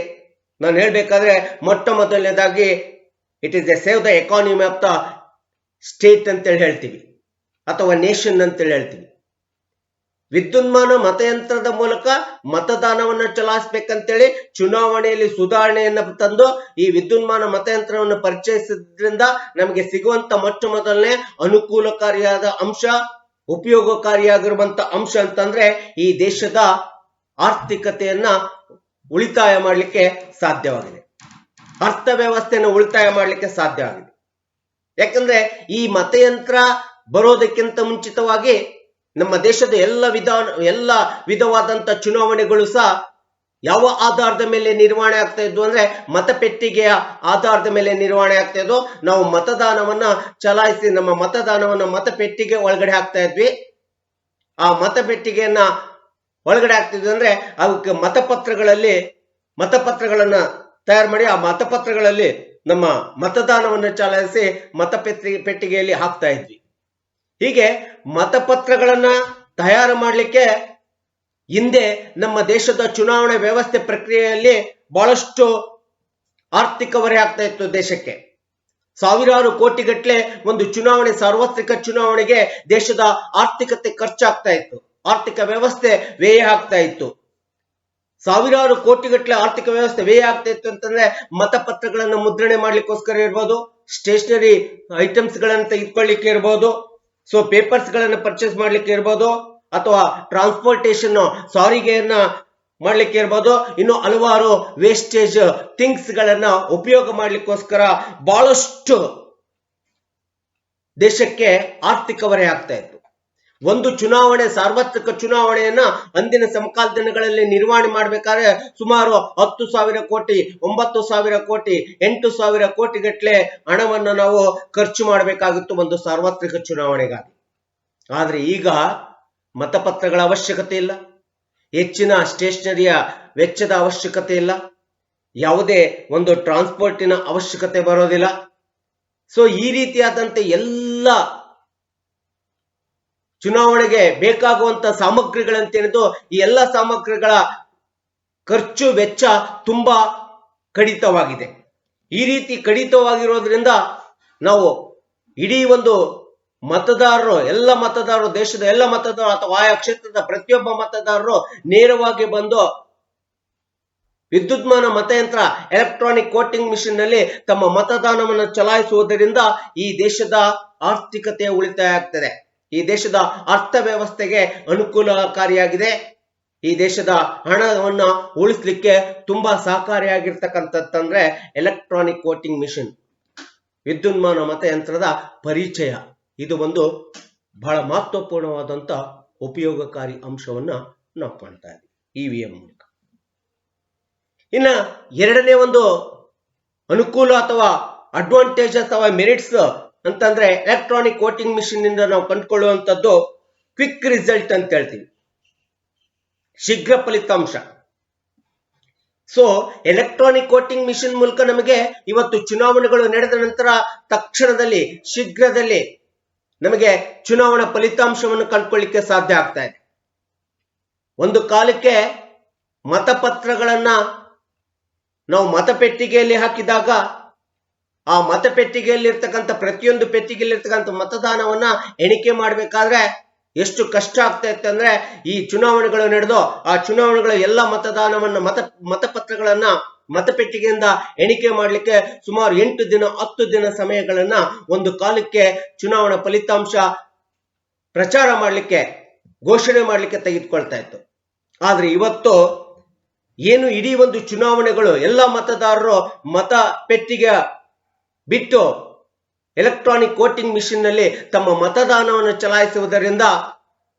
[SPEAKER 1] ನಾನು ಹೇಳ್ಬೇಕಾದ್ರೆ ಮೊಟ್ಟ ಮೊದಲನೇದಾಗಿ it is A save the economy of the state ಅಂತೇಳಿ ಹೇಳ್ತೀವಿ ಅಥವಾ nation ಅಂತೇಳಿ ಹೇಳ್ತೀವಿ. ವಿದ್ಯುನ್ಮಾನ ಮತಯಂತ್ರದ ಮೂಲಕ ಮತದಾನವನ್ನು ಚಲಾಯಿಸಬೇಕಂತೇಳಿ ಚುನಾವಣೆಯಲ್ಲಿ ಸುಧಾರಣೆಯನ್ನು ತಂದು ಈ ವಿದ್ಯುನ್ಮಾನ ಮತಯಂತ್ರವನ್ನು ಪರಿಚಯಿಸಿದ್ರಿಂದ ನಮಗೆ ಸಿಗುವಂತ ಮೊಟ್ಟ ಮೊದಲನೇ ಅನುಕೂಲಕಾರಿಯಾದ ಅಂಶ, ಉಪಯೋಗಕಾರಿಯಾಗಿರುವಂತ ಅಂಶ ಅಂತಂದ್ರೆ ಈ ದೇಶದ ಆರ್ಥಿಕತೆಯನ್ನ ಉಳಿತಾಯ ಮಾಡಲಿಕ್ಕೆ ಸಾಧ್ಯವಾಗಿದೆ, ಅರ್ಥವ್ಯವಸ್ಥೆಯನ್ನು ಉಳಿತಾಯ ಮಾಡಲಿಕ್ಕೆ ಸಾಧ್ಯವಾಗಿದೆ. ಯಾಕಂದ್ರೆ ಈ ಮತಯಂತ್ರ ಬರೋದಕ್ಕಿಂತ ಮುಂಚಿತವಾಗಿ ನಮ್ಮ ದೇಶದ ಎಲ್ಲ ವಿಧವಾದಂತ ಚುನಾವಣೆಗಳು ಸಹ ಯಾವ ಆಧಾರದ ಮೇಲೆ ನಿರ್ವಹಣೆ ಆಗ್ತಾ ಇದ್ವು ಅಂದ್ರೆ ಮತಪೆಟ್ಟಿಗೆಯ ಆಧಾರದ ಮೇಲೆ ನಿರ್ವಹಣೆ ಆಗ್ತಾ ಇದ್ವು. ನಾವು ಮತದಾನವನ್ನ ಚಲಾಯಿಸಿ ನಮ್ಮ ಮತದಾನವನ್ನ ಮತಪೆಟ್ಟಿಗೆ ಒಳಗಡೆ ಹಾಕ್ತಾ ಇದ್ವಿ. ಆ ಮತಪೆಟ್ಟಿಗೆಯನ್ನ ಒಳಗಡೆ ಹಾಕ್ತಿದ್ವಿ ಅಂದ್ರೆ ಅವಕ್ಕೆ ಮತಪತ್ರಗಳನ್ನ ತಯಾರು ಮಾಡಿ ಆ ಮತಪತ್ರಗಳಲ್ಲಿ ನಮ್ಮ ಮತದಾನವನ್ನು ಚಲಾಯಿಸಿ ಪೆಟ್ಟಿಗೆಯಲ್ಲಿ ಹಾಕ್ತಾ ಇದ್ವಿ. ಹೀಗೆ ಮತಪತ್ರಗಳನ್ನ ತಯಾರು ಮಾಡಲಿಕ್ಕೆ ಹಿಂದೆ ನಮ್ಮ ದೇಶದ ಚುನಾವಣೆ ವ್ಯವಸ್ಥೆ ಪ್ರಕ್ರಿಯೆಯಲ್ಲಿ ಬಹಳಷ್ಟು ಆರ್ಥಿಕ ಹೊರೆ ಆಗ್ತಾ ಇತ್ತು ದೇಶಕ್ಕೆ. ಸಾವಿರಾರು ಕೋಟಿಗಟ್ಟಲೆ ಒಂದು ಚುನಾವಣೆ, ಸಾರ್ವತ್ರಿಕ ಚುನಾವಣೆಗೆ ದೇಶದ ಆರ್ಥಿಕತೆ ಖರ್ಚಾಗ್ತಾ ಇತ್ತು, ಆರ್ಥಿಕ ವ್ಯವಸ್ಥೆ ವ್ಯಯ ಆಗ್ತಾ ಇತ್ತು. ಸಾವಿರಾರು ಕೋಟಿಗಟ್ಟಲೆ ಆರ್ಥಿಕ ವ್ಯವಸ್ಥೆ ವ್ಯಯ ಆಗ್ತಾ ಇತ್ತು ಅಂತಂದ್ರೆ ಮತಪತ್ರಗಳನ್ನು ಮುದ್ರಣೆ ಮಾಡ್ಲಿಕ್ಕೋಸ್ಕರ ಇರ್ಬೋದು, ಸ್ಟೇಷನರಿ ಐಟಮ್ಸ್ ಗಳನ್ನ ತೆಗೆದುಕೊಳ್ಳಿಕ್ಕೆ ಇರ್ಬೋದು, ಸೊ ಪೇಪರ್ಸ್ ಗಳನ್ನ ಪರ್ಚೇಸ್ ಮಾಡ್ಲಿಕ್ಕೆ ಇರ್ಬೋದು, ಅಥವಾ ಟ್ರಾನ್ಸ್ಪೋರ್ಟೇಷನ್ ಸಾರಿಗೆಯನ್ನ ಮಾಡ್ಲಿಕ್ಕೆ ಇರ್ಬೋದು, ಇನ್ನು ಹಲವಾರು ವೇಸ್ಟೇಜ್ ಥಿಂಗ್ಸ್ ಗಳನ್ನ ಉಪಯೋಗ ಮಾಡ್ಲಿಕ್ಕೋಸ್ಕರ ಬಹಳಷ್ಟು ದೇಶಕ್ಕೆ ಆರ್ಥಿಕ ಹೊರೆ ಆಗ್ತಾ ಇತ್ತು. ಒಂದು ಚುನಾವಣೆ, ಸಾರ್ವತ್ರಿಕ ಚುನಾವಣೆಯನ್ನ ಅಂದಿನ ಸಮಕಾಲ ದಿನಗಳಲ್ಲಿ ನಿರ್ವಹಣೆ ಮಾಡಬೇಕಾದ್ರೆ ಸುಮಾರು 10,000 ಕೋಟಿ, 9,000 ಕೋಟಿ, 8,000 ಕೋಟಿ ಗಟ್ಟಲೆ ಹಣವನ್ನು ನಾವು ಖರ್ಚು ಮಾಡಬೇಕಾಗಿತ್ತು ಒಂದು ಸಾರ್ವತ್ರಿಕ ಚುನಾವಣೆಗಾಗಿ. ಆದ್ರೆ ಈಗ ಮತಪತ್ರಗಳ ಅವಶ್ಯಕತೆ ಇಲ್ಲ, ಹೆಚ್ಚಿನ ಸ್ಟೇಷನರಿಯ ವೆಚ್ಚದ ಅವಶ್ಯಕತೆ ಇಲ್ಲ, ಯಾವುದೇ ಒಂದು ಟ್ರಾನ್ಸ್ಪೋರ್ಟಿನ ಅವಶ್ಯಕತೆ ಬರೋದಿಲ್ಲ. ಸೊ ಈ ರೀತಿಯಾದಂತೆ ಎಲ್ಲ ಚುನಾವಣೆಗೆ ಬೇಕಾಗುವಂತ ಸಾಮಗ್ರಿಗಳಂತೇನಿದ್ದು ಈ ಎಲ್ಲ ಸಾಮಗ್ರಿಗಳ ಖರ್ಚು ವೆಚ್ಚ ತುಂಬಾ ಕಡಿತವಾಗಿದೆ. ಈ ರೀತಿ ಕಡಿತವಾಗಿರೋದ್ರಿಂದ ನಾವು ಇಡೀ ಒಂದು ಮತದಾರರು, ಎಲ್ಲ ಮತದಾರರು, ದೇಶದ ಎಲ್ಲ ಮತದಾರರು ಅಥವಾ ಆಯಾ ಕ್ಷೇತ್ರದ ಪ್ರತಿಯೊಬ್ಬ ಮತದಾರರು ನೇರವಾಗಿ ಬಂದು ವಿದ್ಯುನ್ಮಾನ ಮತಯಂತ್ರ, ಎಲೆಕ್ಟ್ರಾನಿಕ್ ವೋಟಿಂಗ್ ಮಿಷಿನ್ ನಲ್ಲಿ ತಮ್ಮ ಮತದಾನವನ್ನು ಚಲಾಯಿಸುವುದರಿಂದ ಈ ದೇಶದ ಆರ್ಥಿಕತೆ ಉಳಿತಾಯ ಆಗ್ತದೆ, ಈ ದೇಶದ ಅರ್ಥವ್ಯವಸ್ಥೆಗೆ ಅನುಕೂಲಕಾರಿಯಾಗಿದೆ, ಈ ದೇಶದ ಹಣವನ್ನ ಉಳಿಸ್ಲಿಕ್ಕೆ ತುಂಬಾ ಸಹಕಾರಿಯಾಗಿರ್ತಕ್ಕಂಥತ್ತಂದ್ರೆ ಎಲೆಕ್ಟ್ರಾನಿಕ್ ವೋಟಿಂಗ್ ಮಿಷಿನ್, ವಿದ್ಯುನ್ಮಾನ ಮತಯಂತ್ರದ ಪರಿಚಯ. ಇದು ಒಂದು ಬಹಳ ಮಹತ್ವಪೂರ್ಣವಾದಂತ ಉಪಯೋಗಕಾರಿ ಅಂಶವನ್ನ ನಾವು ಕಾಣ್ತಾ ಇದ್ದೀವಿ ಇವಿಎಂ ಮೂಲಕ. ಇನ್ನ ಎರಡನೇ ಒಂದು ಅನುಕೂಲ ಅಥವಾ ಅಡ್ವಾಂಟೇಜ್ ಅಥವಾ ಮೆರಿಟ್ಸ್ ಅಂತಂದ್ರೆ ಎಲೆಕ್ಟ್ರಾನಿಕ್ ವೋಟಿಂಗ್ ಮಿಷಿನ್ ಇಂದ ನಾವು ಕಂಡುಕೊಳ್ಳುವಂತದ್ದು ಕ್ವಿಕ್ ರಿಸಲ್ಟ್ ಅಂತ ಹೇಳ್ತೀವಿ, ಶೀಘ್ರ ಫಲಿತಾಂಶ. ಸೊ ಎಲೆಕ್ಟ್ರಾನಿಕ್ ವೋಟಿಂಗ್ ಮಿಷಿನ್ ಮೂಲಕ ನಮಗೆ ಇವತ್ತು ಚುನಾವಣೆಗಳು ನಡೆದ ನಂತರ ತಕ್ಷಣದಲ್ಲಿ, ಶೀಘ್ರದಲ್ಲಿ ನಮಗೆ ಚುನಾವಣಾ ಫಲಿತಾಂಶವನ್ನು ಕಂಡುಕೊಳ್ಳಿಕ್ಕೆ ಸಾಧ್ಯ ಆಗ್ತಾ ಇದೆ. ಒಂದು ಕಾಲಕ್ಕೆ ಮತಪತ್ರಗಳನ್ನ ನಾವು ಮತಪೆಟ್ಟಿಗೆಯಲ್ಲಿ ಹಾಕಿದಾಗ ಆ ಮತಪೆಟ್ಟಿಗೆಯಲ್ಲಿ ಇರ್ತಕ್ಕಂಥ ಪ್ರತಿಯೊಂದು ಪೆಟ್ಟಿಗೆಯಲ್ಲಿ ಇರ್ತಕ್ಕಂಥ ಮತದಾನವನ್ನ ಎಣಿಕೆ ಮಾಡಬೇಕಾದ್ರೆ ಎಷ್ಟು ಕಷ್ಟ ಆಗ್ತಾ ಇತ್ತು ಅಂದ್ರೆ, ಈ ಚುನಾವಣೆಗಳು ನಡೆದು ಆ ಚುನಾವಣೆಗಳ ಎಲ್ಲ ಮತದಾನವನ್ನ ಮತಪತ್ರಗಳನ್ನ ಮತಪೆಟ್ಟಿಗೆಯಿಂದ ಎಣಿಕೆ ಮಾಡಲಿಕ್ಕೆ ಸುಮಾರು 8 ದಿನ 10 ದಿನ ಸಮಯಗಳನ್ನ ಒಂದು ಕಾಲಕ್ಕೆ ಚುನಾವಣಾ ಫಲಿತಾಂಶ ಪ್ರಚಾರ ಮಾಡಲಿಕ್ಕೆ, ಘೋಷಣೆ ಮಾಡಲಿಕ್ಕೆ ತೆಗೆದುಕೊಳ್ತಾ ಇತ್ತು. ಆದ್ರೆ ಇವತ್ತು ಏನು ಇಡೀ ಒಂದು ಚುನಾವಣೆಗಳು ಎಲ್ಲ ಮತದಾರರು ಮತ ಪೆಟ್ಟಿಗೆ ಬಿಟ್ಟು ಎಲೆಕ್ಟ್ರಾನಿಕ್ ವೋಟಿಂಗ್ ಮಿಷಿನ್ ನಲ್ಲಿ ತಮ್ಮ ಮತದಾನವನ್ನು ಚಲಾಯಿಸುವುದರಿಂದ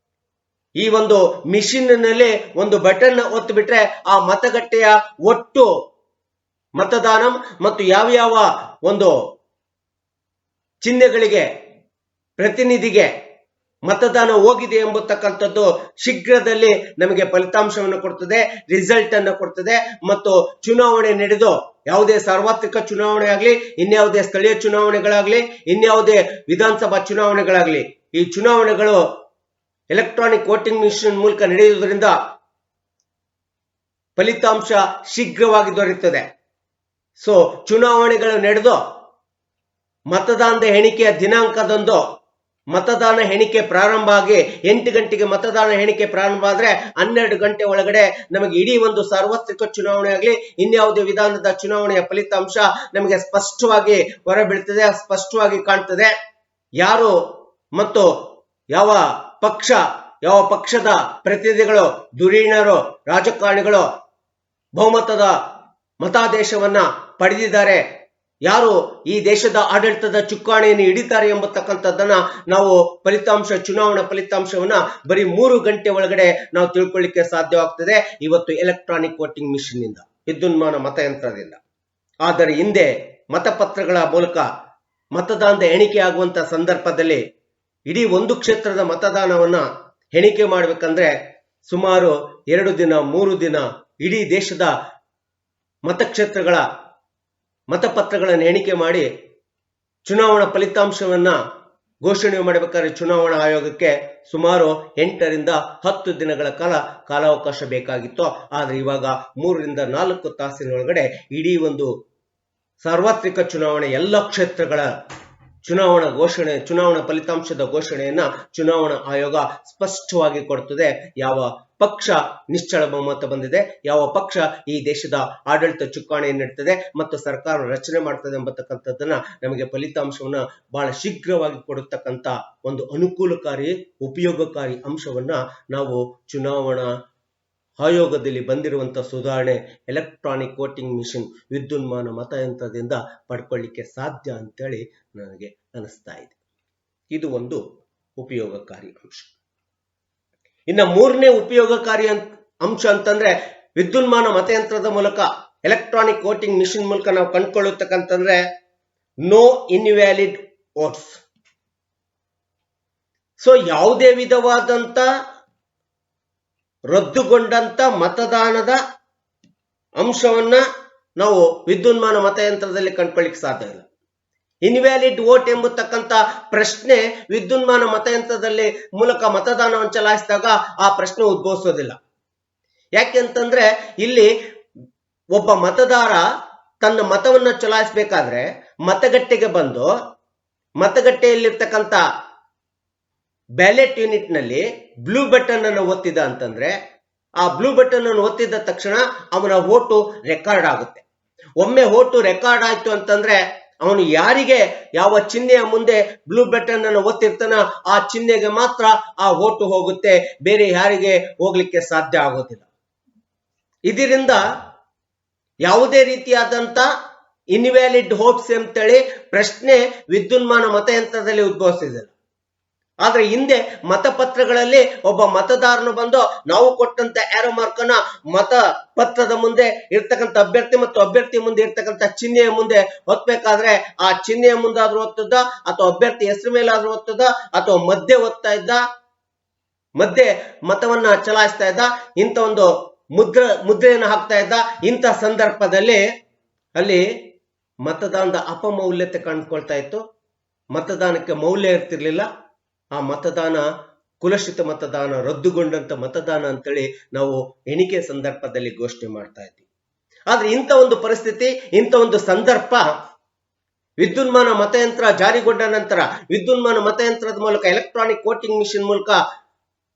[SPEAKER 1] ಈ ಒಂದು ಮಿಷಿನ್ ನಲ್ಲಿ ಒಂದು ಬಟನ್ ಒತ್ತು ಬಿಟ್ರೆ ಆ ಮತಗಟ್ಟೆಯ ಒಟ್ಟು ಮತದಾನ ಮತ್ತು ಯಾವ ಒಂದು ಚಿಹ್ನೆಗಳಿಗೆ ಪ್ರತಿನಿಧಿಗೆ ಮತದಾನ ಹೋಗಿದೆ ಎಂಬತಕ್ಕಂಥದ್ದು ಶೀಘ್ರದಲ್ಲಿ ನಮಗೆ ಫಲಿತಾಂಶವನ್ನು ಕೊಡ್ತದೆ, ರಿಸಲ್ಟ್ ಅನ್ನು ಕೊಡ್ತದೆ. ಮತ್ತು ಚುನಾವಣೆ ನಡೆದು ಯಾವುದೇ ಸಾರ್ವತ್ರಿಕ ಚುನಾವಣೆ ಆಗಲಿ, ಇನ್ಯಾವುದೇ ಸ್ಥಳೀಯ ಚುನಾವಣೆಗಳಾಗ್ಲಿ, ಇನ್ಯಾವುದೇ ವಿಧಾನಸಭಾ ಚುನಾವಣೆಗಳಾಗ್ಲಿ, ಈ ಚುನಾವಣೆಗಳು ಎಲೆಕ್ಟ್ರಾನಿಕ್ ವೋಟಿಂಗ್ ಮಿಷಿನ್ ಮೂಲಕ ನಡೆಯುವುದರಿಂದ ಫಲಿತಾಂಶ ಶೀಘ್ರವಾಗಿ ದೊರೆಯುತ್ತದೆ. ಸೊ ಚುನಾವಣೆಗಳು ನಡೆದು ಮತದಾನದ ಎಣಿಕೆಯ ದಿನಾಂಕದಂದು ಮತದಾನ ಎಣಿಕೆ ಪ್ರಾರಂಭ ಆಗಿ 8 ಗಂಟೆಗೆ ಮತದಾನ ಎಣಿಕೆ ಪ್ರಾರಂಭ ಆದ್ರೆ 12 ಗಂಟೆ ಒಳಗಡೆ ನಮಗೆ ಇಡೀ ಒಂದು ಸಾರ್ವತ್ರಿಕ ಚುನಾವಣೆ ಆಗಲಿ, ಇನ್ಯಾವುದೇ ವಿಧಾನದ ಚುನಾವಣೆಯ ಫಲಿತಾಂಶ ನಮಗೆ ಸ್ಪಷ್ಟವಾಗಿ ಹೊರಬೀಳ್ತದೆ, ಸ್ಪಷ್ಟವಾಗಿ ಕಾಣ್ತದೆ. ಯಾರು ಮತ್ತು ಯಾವ ಪಕ್ಷ, ಯಾವ ಪಕ್ಷದ ಪ್ರತಿನಿಧಿಗಳು, ಧುರೀಣರು, ರಾಜಕಾರಣಿಗಳು ಬಹುಮತದ ಮತಾದೇಶವನ್ನ ಪಡೆದಿದ್ದಾರೆ, ಯಾರು ಈ ದೇಶದ ಆಡಳಿತದ ಚುಕ್ಕಾಣಿಯನ್ನು ಹಿಡಿತಾರೆ ಎಂಬತಕ್ಕಂಥದ್ದನ್ನ ನಾವು ಚುನಾವಣಾ ಫಲಿತಾಂಶವನ್ನ ಬರೀ 3 ಗಂಟೆ ಒಳಗಡೆ ನಾವು ತಿಳ್ಕೊಳ್ಳಿಕ್ಕೆ ಸಾಧ್ಯವಾಗ್ತದೆ ಇವತ್ತು ಎಲೆಕ್ಟ್ರಾನಿಕ್ ವೋಟಿಂಗ್ ಮಿಷಿನ್ ಇಂದ, ವಿದ್ಯುನ್ಮಾನ ಮತಯಂತ್ರದಿಂದ. ಆದರೆ ಹಿಂದೆ ಮತಪತ್ರಗಳ ಮೂಲಕ ಮತದಾನದ ಎಣಿಕೆ ಆಗುವಂತ ಸಂದರ್ಭದಲ್ಲಿ ಇಡೀ ಒಂದು ಕ್ಷೇತ್ರದ ಮತದಾನವನ್ನ ಎಣಿಕೆ ಮಾಡ್ಬೇಕಂದ್ರೆ ಸುಮಾರು 2 ದಿನ 3 ದಿನ ಇಡೀ ದೇಶದ ಮತಕ್ಷೇತ್ರಗಳ ಮತಪತ್ರಗಳನ್ನು ಎಣಿಕೆ ಮಾಡಿ ಚುನಾವಣಾ ಫಲಿತಾಂಶವನ್ನ ಘೋಷಣೆ ಮಾಡಬೇಕಾದ್ರೆ ಚುನಾವಣಾ ಆಯೋಗಕ್ಕೆ ಸುಮಾರು 8 ರಿಂದ 10 ದಿನಗಳ ಕಾಲಾವಕಾಶ ಬೇಕಾಗಿತ್ತು. ಆದ್ರೆ ಇವಾಗ 3 ರಿಂದ 4 ತಾಸಿನೊಳಗಡೆ ಇಡೀ ಒಂದು ಸಾರ್ವತ್ರಿಕ ಚುನಾವಣೆ ಎಲ್ಲ ಕ್ಷೇತ್ರಗಳ ಚುನಾವಣಾ ಫಲಿತಾಂಶದ ಘೋಷಣೆಯನ್ನ ಚುನಾವಣಾ ಆಯೋಗ ಸ್ಪಷ್ಟವಾಗಿ ಕೊಡುತ್ತದೆ. ಯಾವ ಪಕ್ಷ ನಿಶ್ಚಳ ಬಹುಮತ ಬಂದಿದೆ, ಯಾವ ಪಕ್ಷ ಈ ದೇಶದ ಆಡಳಿತ ಚುಕ್ಕಾಣಿಯನ್ನು ನೀಡುತ್ತದೆ ಮತ್ತು ಸರ್ಕಾರ ರಚನೆ ಮಾಡ್ತದೆ ಎಂಬತಕ್ಕಂಥದ್ದನ್ನ ನಮಗೆ ಫಲಿತಾಂಶವನ್ನ ಬಹಳ ಶೀಘ್ರವಾಗಿ ಕೊಡತಕ್ಕಂಥ ಒಂದು ಅನುಕೂಲಕಾರಿ ಉಪಯೋಗಕಾರಿ ಅಂಶವನ್ನ ನಾವು ಚುನಾವಣಾ ಆಯೋಗದಲ್ಲಿ ಬಂದಿರುವಂತಹ ಸುಧಾರಣೆ ಎಲೆಕ್ಟ್ರಾನಿಕ್ ವೋಟಿಂಗ್ ಮಿಷಿನ್ ವಿದ್ಯುನ್ಮಾನ ಮತಯಂತ್ರದಿಂದ ಪಡ್ಕೊಳ್ಳಿಕ್ಕೆ ಸಾಧ್ಯ ಅಂತೇಳಿ ನನಗೆ ಅನಿಸ್ತಾ ಇದೆ. ಇದು ಒಂದು ಉಪಯೋಗಕಾರಿ ಅಂಶ. ಇನ್ನು 3ನೇ ಉಪಯೋಗಕಾರಿ ಅಂಶ ಅಂತಂದ್ರೆ ವಿದ್ಯುನ್ಮಾನ ಮತಯಂತ್ರದ ಮೂಲಕ ಎಲೆಕ್ಟ್ರಾನಿಕ್ ವೋಟಿಂಗ್ ಮಿಷಿನ್ ಮೂಲಕ ನಾವು ಕಂಡುಕೊಳ್ಳತಕ್ಕಂತಂದ್ರೆ ನೋ ಇನ್ವ್ಯಾಲಿಡ್ ವೋಟ್ಸ್. ಸೊ ಯಾವುದೇ ವಿಧವಾದಂತ ರದ್ದುಗೊಂಡಂತ ಮತದಾನದ ಅಂಶವನ್ನ ನಾವು ವಿದ್ಯುನ್ಮಾನ ಮತಯಂತ್ರದಲ್ಲಿ ಕಂಡುಕೊಳ್ಳಿಕ್ಕೆ ಸಾಧ್ಯ ಇಲ್ಲ. ಇನ್ವ್ಯಾಲಿಡ್ ವೋಟ್ ಎಂಬತಕ್ಕಂತ ಪ್ರಶ್ನೆ ವಿದ್ಯುನ್ಮಾನ ಮತಯಂತ್ರದಲ್ಲಿ ಮೂಲಕ ಮತದಾನವನ್ನು ಚಲಾಯಿಸಿದಾಗ ಆ ಪ್ರಶ್ನೆ ಉದ್ಭವಿಸೋದಿಲ್ಲ. ಯಾಕೆಂತಂದ್ರೆ ಇಲ್ಲಿ ಒಬ್ಬ ಮತದಾರ ತನ್ನ ಮತವನ್ನ ಚಲಾಯಿಸಬೇಕಾದ್ರೆ ಮತಗಟ್ಟೆಗೆ ಬಂದು ಮತಗಟ್ಟೆಯಲ್ಲಿರ್ತಕ್ಕಂಥ ಬ್ಯಾಲೆಟ್ ಯೂನಿಟ್ ನಲ್ಲಿ ಬ್ಲೂ ಬಟನ್ ಅನ್ನು ಒತ್ತಿದ ಅಂತಂದ್ರೆ ಆ ಬ್ಲೂ ಬಟನ್ ಅನ್ನು ಒತ್ತಿದ ತಕ್ಷಣ ಅವನ ವೋಟು ರೆಕಾರ್ಡ್ ಆಗುತ್ತೆ. ಒಮ್ಮೆ ವೋಟು ರೆಕಾರ್ಡ್ ಆಯ್ತು ಅಂತಂದ್ರೆ ಅವನು ಯಾರಿಗೆ ಯಾವ ಚಿಹ್ನೆಯ ಮುಂದೆ ಬ್ಲೂ ಬಟನ್ ಅನ್ನು ಒತ್ತಿರ್ತಾನ ಆ ಚಿಹ್ನೆಗೆ ಮಾತ್ರ ಆ ವೋಟು ಹೋಗುತ್ತೆ, ಬೇರೆ ಯಾರಿಗೆ ಹೋಗ್ಲಿಕ್ಕೆ ಸಾಧ್ಯ ಆಗೋದಿಲ್ಲ. ಇದರಿಂದ ಯಾವುದೇ ರೀತಿಯಾದಂತ ಇನ್ವ್ಯಾಲಿಡ್ ವೋಟ್ಸ್ ಅಂತೇಳಿ ಪ್ರಶ್ನೆ ವಿದ್ಯುನ್ಮಾನ ಮತಯಂತ್ರದಲ್ಲಿ ಉದ್ಭವಿಸಿದೆ. ಆದ್ರೆ ಹಿಂದೆ ಮತಪತ್ರಗಳಲ್ಲಿ ಒಬ್ಬ ಮತದಾರನು ಬಂದು ನಾವು ಕೊಟ್ಟಂತ ಆರೋ ಮಾರ್ಕ್ ಅನ್ನ ಮತ ಪತ್ರದ ಮುಂದೆ ಇರ್ತಕ್ಕಂಥ ಅಭ್ಯರ್ಥಿ ಮತ್ತು ಅಭ್ಯರ್ಥಿ ಮುಂದೆ ಇರ್ತಕ್ಕಂಥ ಚಿಹ್ನೆಯ ಮುಂದೆ ಒತ್ತಬೇಕಾದ್ರೆ ಆ ಚಿಹ್ನೆಯ ಮುಂದಾದ್ರೂ ಒತ್ತದ ಅಥವಾ ಅಭ್ಯರ್ಥಿ ಹೆಸರು ಮೇಲಾದ್ರೂ ಒತ್ತದ ಅಥವಾ ಮಧ್ಯೆ ಒತ್ತಾ ಇದ್ದ, ಮಧ್ಯೆ ಮತವನ್ನ ಚಲಾಯಿಸ್ತಾ ಇದ್ದ, ಇಂಥ ಒಂದು ಮುದ್ರೆಯನ್ನು ಹಾಕ್ತಾ ಇದ್ದ. ಇಂಥ ಸಂದರ್ಭದಲ್ಲಿ ಅಲ್ಲಿ ಮತದಾನದ ಅಪಮೌಲ್ಯತೆ ಕಂಡುಕೊಳ್ತಾ ಇತ್ತು. ಮತದಾನಕ್ಕೆ ಮೌಲ್ಯ ಇರ್ತಿರ್ಲಿಲ್ಲ. ಆ ಮತದಾನ ಕುಲಶಿತ ಮತದಾನ, ರದ್ದುಗೊಂಡಂತ ಮತದಾನ ಅಂತೇಳಿ ನಾವು ಎಣಿಕೆ ಸಂದರ್ಭದಲ್ಲಿ ಘೋಷಣೆ ಮಾಡ್ತಾ ಇದ್ವಿ. ಆದ್ರೆ ಇಂಥ ಒಂದು ಪರಿಸ್ಥಿತಿ, ಇಂಥ ಒಂದು ಸಂದರ್ಭ ವಿದ್ಯುನ್ಮಾನ ಮತಯಂತ್ರ ಜಾರಿಗೊಂಡ ನಂತರ ವಿದ್ಯುನ್ಮಾನ ಮತಯಂತ್ರದ ಮೂಲಕ ಎಲೆಕ್ಟ್ರಾನಿಕ್ ವೋಟಿಂಗ್ ಮಿಷಿನ್ ಮೂಲಕ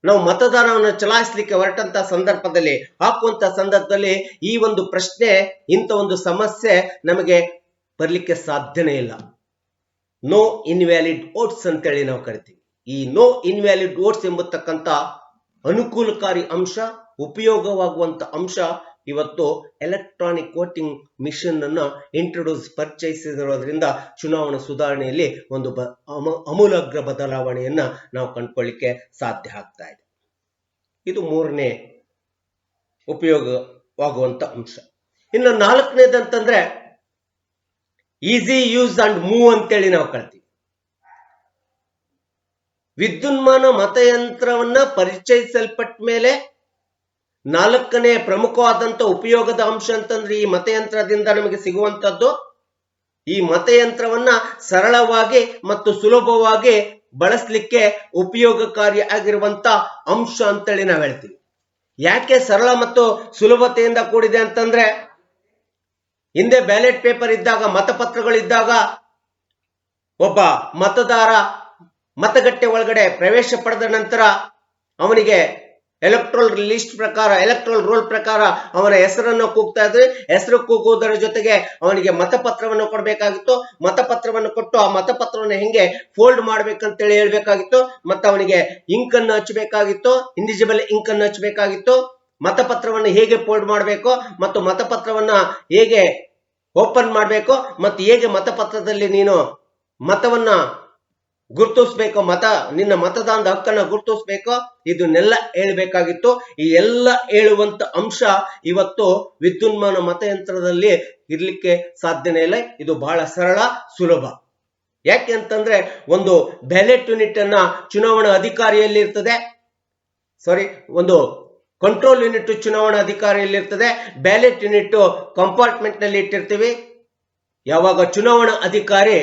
[SPEAKER 1] ನಾವು ಮತದಾನವನ್ನು ಚಲಾಯಿಸಲಿಕ್ಕೆ ಹೊರಟಂತ ಸಂದರ್ಭದಲ್ಲಿ ಹಾಕುವಂತ ಸಂದರ್ಭದಲ್ಲಿ ಈ ಒಂದು ಪ್ರಶ್ನೆ, ಇಂಥ ಒಂದು ಸಮಸ್ಯೆ ನಮಗೆ ಬರ್ಲಿಕ್ಕೆ ಸಾಧ್ಯನೇ ಇಲ್ಲ. ನೋ ಇನ್ವ್ಯಾಲಿಡ್ ವೋಟ್ಸ್ ಅಂತೇಳಿ ನಾವು ಕರಿತೀವಿ. ಈ ನೋ ಇನ್ವ್ಯಾಲಿಡ್ ವೋಟ್ಸ್ ಎಂಬತಕ್ಕಂಥ ಅನುಕೂಲಕಾರಿ ಅಂಶ, ಉಪಯೋಗವಾಗುವಂತ ಅಂಶ ಇವತ್ತು ಎಲೆಕ್ಟ್ರಾನಿಕ್ ವೋಟಿಂಗ್ ಮಿಷನ್ ಅನ್ನ ಪರಿಚಯಿಸಿರೋದ್ರಿಂದ ಚುನಾವಣಾ ಸುಧಾರಣೆಯಲ್ಲಿ ಒಂದು ಅಮೂಲಾಗ್ರ ಬದಲಾವಣೆಯನ್ನ ನಾವು ಕಂಡುಕೊಳ್ಳಿಕ್ಕೆ ಸಾಧ್ಯ ಆಗ್ತಾ ಇದೆ. ಇದು 3ನೇ ಉಪಯೋಗವಾಗುವಂತ ಅಂಶ. ಇನ್ನು 4ನೇದಂತಂದ್ರೆ ಈಸಿ ಯೂಸ್ ಅಂಡ್ ಮೂವ್ ಅಂತೇಳಿ ನಾವು ಕರಿತೀವಿ. ವಿದ್ಯುನ್ಮಾನ ಮತಯಂತ್ರವನ್ನ ಪರಿಚಯಿಸಲ್ಪಟ್ಟ ಮೇಲೆ 4ನೇ ಪ್ರಮುಖವಾದಂತ ಉಪಯೋಗದ ಅಂಶ ಅಂತಂದ್ರೆ ಈ ಮತಯಂತ್ರದಿಂದ ನಮಗೆ ಸಿಗುವಂತದ್ದು, ಈ ಮತಯಂತ್ರವನ್ನ ಸರಳವಾಗಿ ಮತ್ತು ಸುಲಭವಾಗಿ ಬಳಸಲಿಕ್ಕೆ ಉಪಯೋಗಕಾರಿ ಆಗಿರುವಂತ ಅಂಶ ಅಂತೇಳಿ ನಾವು ಹೇಳ್ತೀವಿ. ಯಾಕೆ ಸರಳ ಮತ್ತು ಸುಲಭತೆಯಿಂದ ಕೂಡಿದೆ ಅಂತಂದ್ರೆ ಹಿಂದೆ ಬ್ಯಾಲೆಟ್ ಪೇಪರ್ ಇದ್ದಾಗ, ಮತಪತ್ರಗಳಿದ್ದಾಗ ಒಬ್ಬ ಮತದಾರ ಮತಗಟ್ಟೆ ಒಳಗಡೆ ಪ್ರವೇಶ ಪಡೆದ ನಂತರ ಅವನಿಗೆ ಎಲೆಕ್ಟ್ರಲ್ ಲಿಸ್ಟ್ ಪ್ರಕಾರ, ಎಲೆಕ್ಟ್ರಲ್ ರೋಲ್ ಪ್ರಕಾರ ಅವನ ಹೆಸರನ್ನು ಕೂಗ್ತಾ ಇದ್ವಿ. ಹೆಸರು ಕೂಗುವುದರ ಜೊತೆಗೆ ಅವನಿಗೆ ಮತಪತ್ರವನ್ನು ಕೊಡಬೇಕಾಗಿತ್ತು. ಮತಪತ್ರವನ್ನು ಕೊಟ್ಟು ಆ ಮತಪತ್ರವನ್ನು ಹೆಂಗೆ ಫೋಲ್ಡ್ ಮಾಡ್ಬೇಕಂತೇಳಿ ಹೇಳ್ಬೇಕಾಗಿತ್ತು. ಮತ್ತು ಅವನಿಗೆ ಇಂಕ್ ಅನ್ನು ಹಚ್ಚಬೇಕಾಗಿತ್ತು, ಇಂಡಿಜಿಬಲ್ ಇಂಕ್ ಅನ್ನು ಹಚ್ಚಬೇಕಾಗಿತ್ತು. ಮತಪತ್ರವನ್ನು ಹೇಗೆ ಫೋಲ್ಡ್ ಮಾಡಬೇಕು ಮತ್ತು ಮತಪತ್ರವನ್ನ ಹೇಗೆ ಓಪನ್ ಮಾಡಬೇಕು ಮತ್ತು ಹೇಗೆ ಮತಪತ್ರದಲ್ಲಿ ನೀನು ಮತವನ್ನ ಗುರುತಿಸ್ಬೇಕು, ನಿನ್ನ ಮತದಾನದ ಹಕ್ಕನ್ನ ಗುರುತಿಸ್ಬೇಕು, ಇದನ್ನೆಲ್ಲ ಹೇಳ್ಬೇಕಾಗಿತ್ತು. ಈ ಎಲ್ಲ ಹೇಳುವಂತ ಅಂಶ ಇವತ್ತು ವಿದ್ಯುನ್ಮಾನ ಮತಯಂತ್ರದಲ್ಲಿ ಇರ್ಲಿಕ್ಕೆ ಸಾಧ್ಯನೇ ಇಲ್ಲ. ಇದು ಬಹಳ ಸರಳ, ಸುಲಭ. ಯಾಕೆ ಅಂತಂದ್ರೆ ಒಂದು ಬ್ಯಾಲೆಟ್ ಯೂನಿಟ್ ಅನ್ನ ಚುನಾವಣಾ ಅಧಿಕಾರಿಯಲ್ಲಿ ಇರ್ತದೆ, ಒಂದು ಕಂಟ್ರೋಲ್ ಯೂನಿಟ್ ಚುನಾವಣಾ ಅಧಿಕಾರಿಯಲ್ಲಿ ಇರ್ತದೆ, ಬ್ಯಾಲೆಟ್ ಯೂನಿಟ್ ಕಂಪಾರ್ಟ್ಮೆಂಟ್ ನಲ್ಲಿ ಇಟ್ಟಿರ್ತೀವಿ. ಯಾವಾಗ ಚುನಾವಣಾ ಅಧಿಕಾರಿ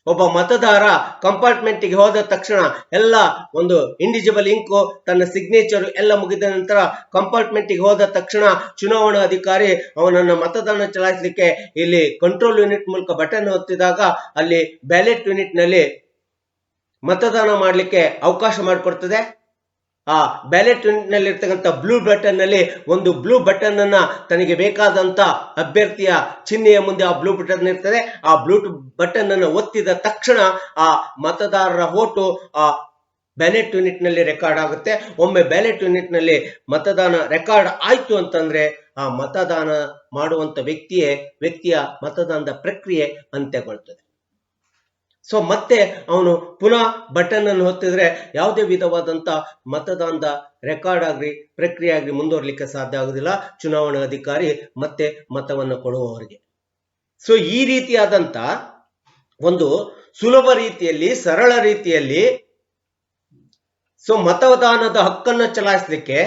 [SPEAKER 1] ಒಬ್ಬ ಮತದಾರ ಕಂಪಾರ್ಟ್ಮೆಂಟ್ಗೆ ಹೋದ ತಕ್ಷಣ ಎಲ್ಲ ಒಂದು ಇಂಡಿಜಿಬಲ್ ಇಂಕು ತನ್ನ ಸಿಗ್ನೇಚರ್ ಎಲ್ಲ ಮುಗಿದ ನಂತರ ಕಂಪಾರ್ಟ್ಮೆಂಟ್ಗೆ ಹೋದ ತಕ್ಷಣ ಚುನಾವಣಾ ಅಧಿಕಾರಿ ಅವನನ್ನ ಮತದಾನ ಚಲಾಯಿಸಲಿಕ್ಕೆ ಇಲ್ಲಿ ಕಂಟ್ರೋಲ್ ಯೂನಿಟ್ ಮೂಲಕ ಬಟನ್ ಒತ್ತಿದಾಗ ಅಲ್ಲಿ ಬ್ಯಾಲೆಟ್ ಯೂನಿಟ್ ನಲ್ಲಿ ಮತದಾನ ಮಾಡಲಿಕ್ಕೆ ಅವಕಾಶ ಮಾಡಿಕೊಡ್ತದೆ. ಆ ಬ್ಯಾಲೆಟ್ ಯೂನಿಟ್ ನಲ್ಲಿ ಇರ್ತಕ್ಕಂಥ ಬ್ಲೂ ಬಟನ್ ನಲ್ಲಿ ಒಂದು ಬ್ಲೂ ಬಟನ್ ಅನ್ನ ತನಗೆ ಬೇಕಾದಂತ ಅಭ್ಯರ್ಥಿಯ ಚಿಹ್ನೆಯ ಮುಂದೆ ಆ ಬ್ಲೂ ಬಟನ್ ಇರ್ತದೆ. ಆ ಬ್ಲೂ ಬಟನ್ ಅನ್ನು ಒತ್ತಿದ ತಕ್ಷಣ ಆ ಮತದಾರರ ಓಟು ಆ ಬ್ಯಾಲೆಟ್ ಯೂನಿಟ್ ನಲ್ಲಿ ರೆಕಾರ್ಡ್ ಆಗುತ್ತೆ. ಒಮ್ಮೆ ಬ್ಯಾಲೆಟ್ ಯೂನಿಟ್ ನಲ್ಲಿ ಮತದಾನ ರೆಕಾರ್ಡ್ ಆಯ್ತು ಅಂತಂದ್ರೆ ಆ ಮತದಾನ ಮಾಡುವಂತ ವ್ಯಕ್ತಿಯ ಮತದಾನದ ಪ್ರಕ್ರಿಯೆ ಅಂತ್ಯಗೊಳ್ತದೆ. ಸೊ ಮತ್ತೆ ಅವನು ಪುನಃ ಬಟನ್ ಅನ್ನು ಒತ್ತಿದ್ರೆ ಯಾವುದೇ ವಿಧವಾದಂತ ಮತದಾನದ ರೆಕಾರ್ಡ್ ಆಗ್ರಿ ಪ್ರಕ್ರಿಯೆ ಆಗ್ರಿ ಮುಂದುವರಲಿಕ್ಕೆ ಸಾಧ್ಯ ಆಗುದಿಲ್ಲ ಚುನಾವಣಾ ಅಧಿಕಾರಿ ಮತ್ತೆ ಮತವನ್ನು ಕೊಡುವವರಿಗೆ. ಸೊ ಈ ರೀತಿಯಾದಂತ ಒಂದು ಸುಲಭ ರೀತಿಯಲ್ಲಿ, ಸರಳ ರೀತಿಯಲ್ಲಿ ಸೊ ಮತದಾನದ ಹಕ್ಕನ್ನು ಚಲಾಯಿಸಲಿಕ್ಕೆ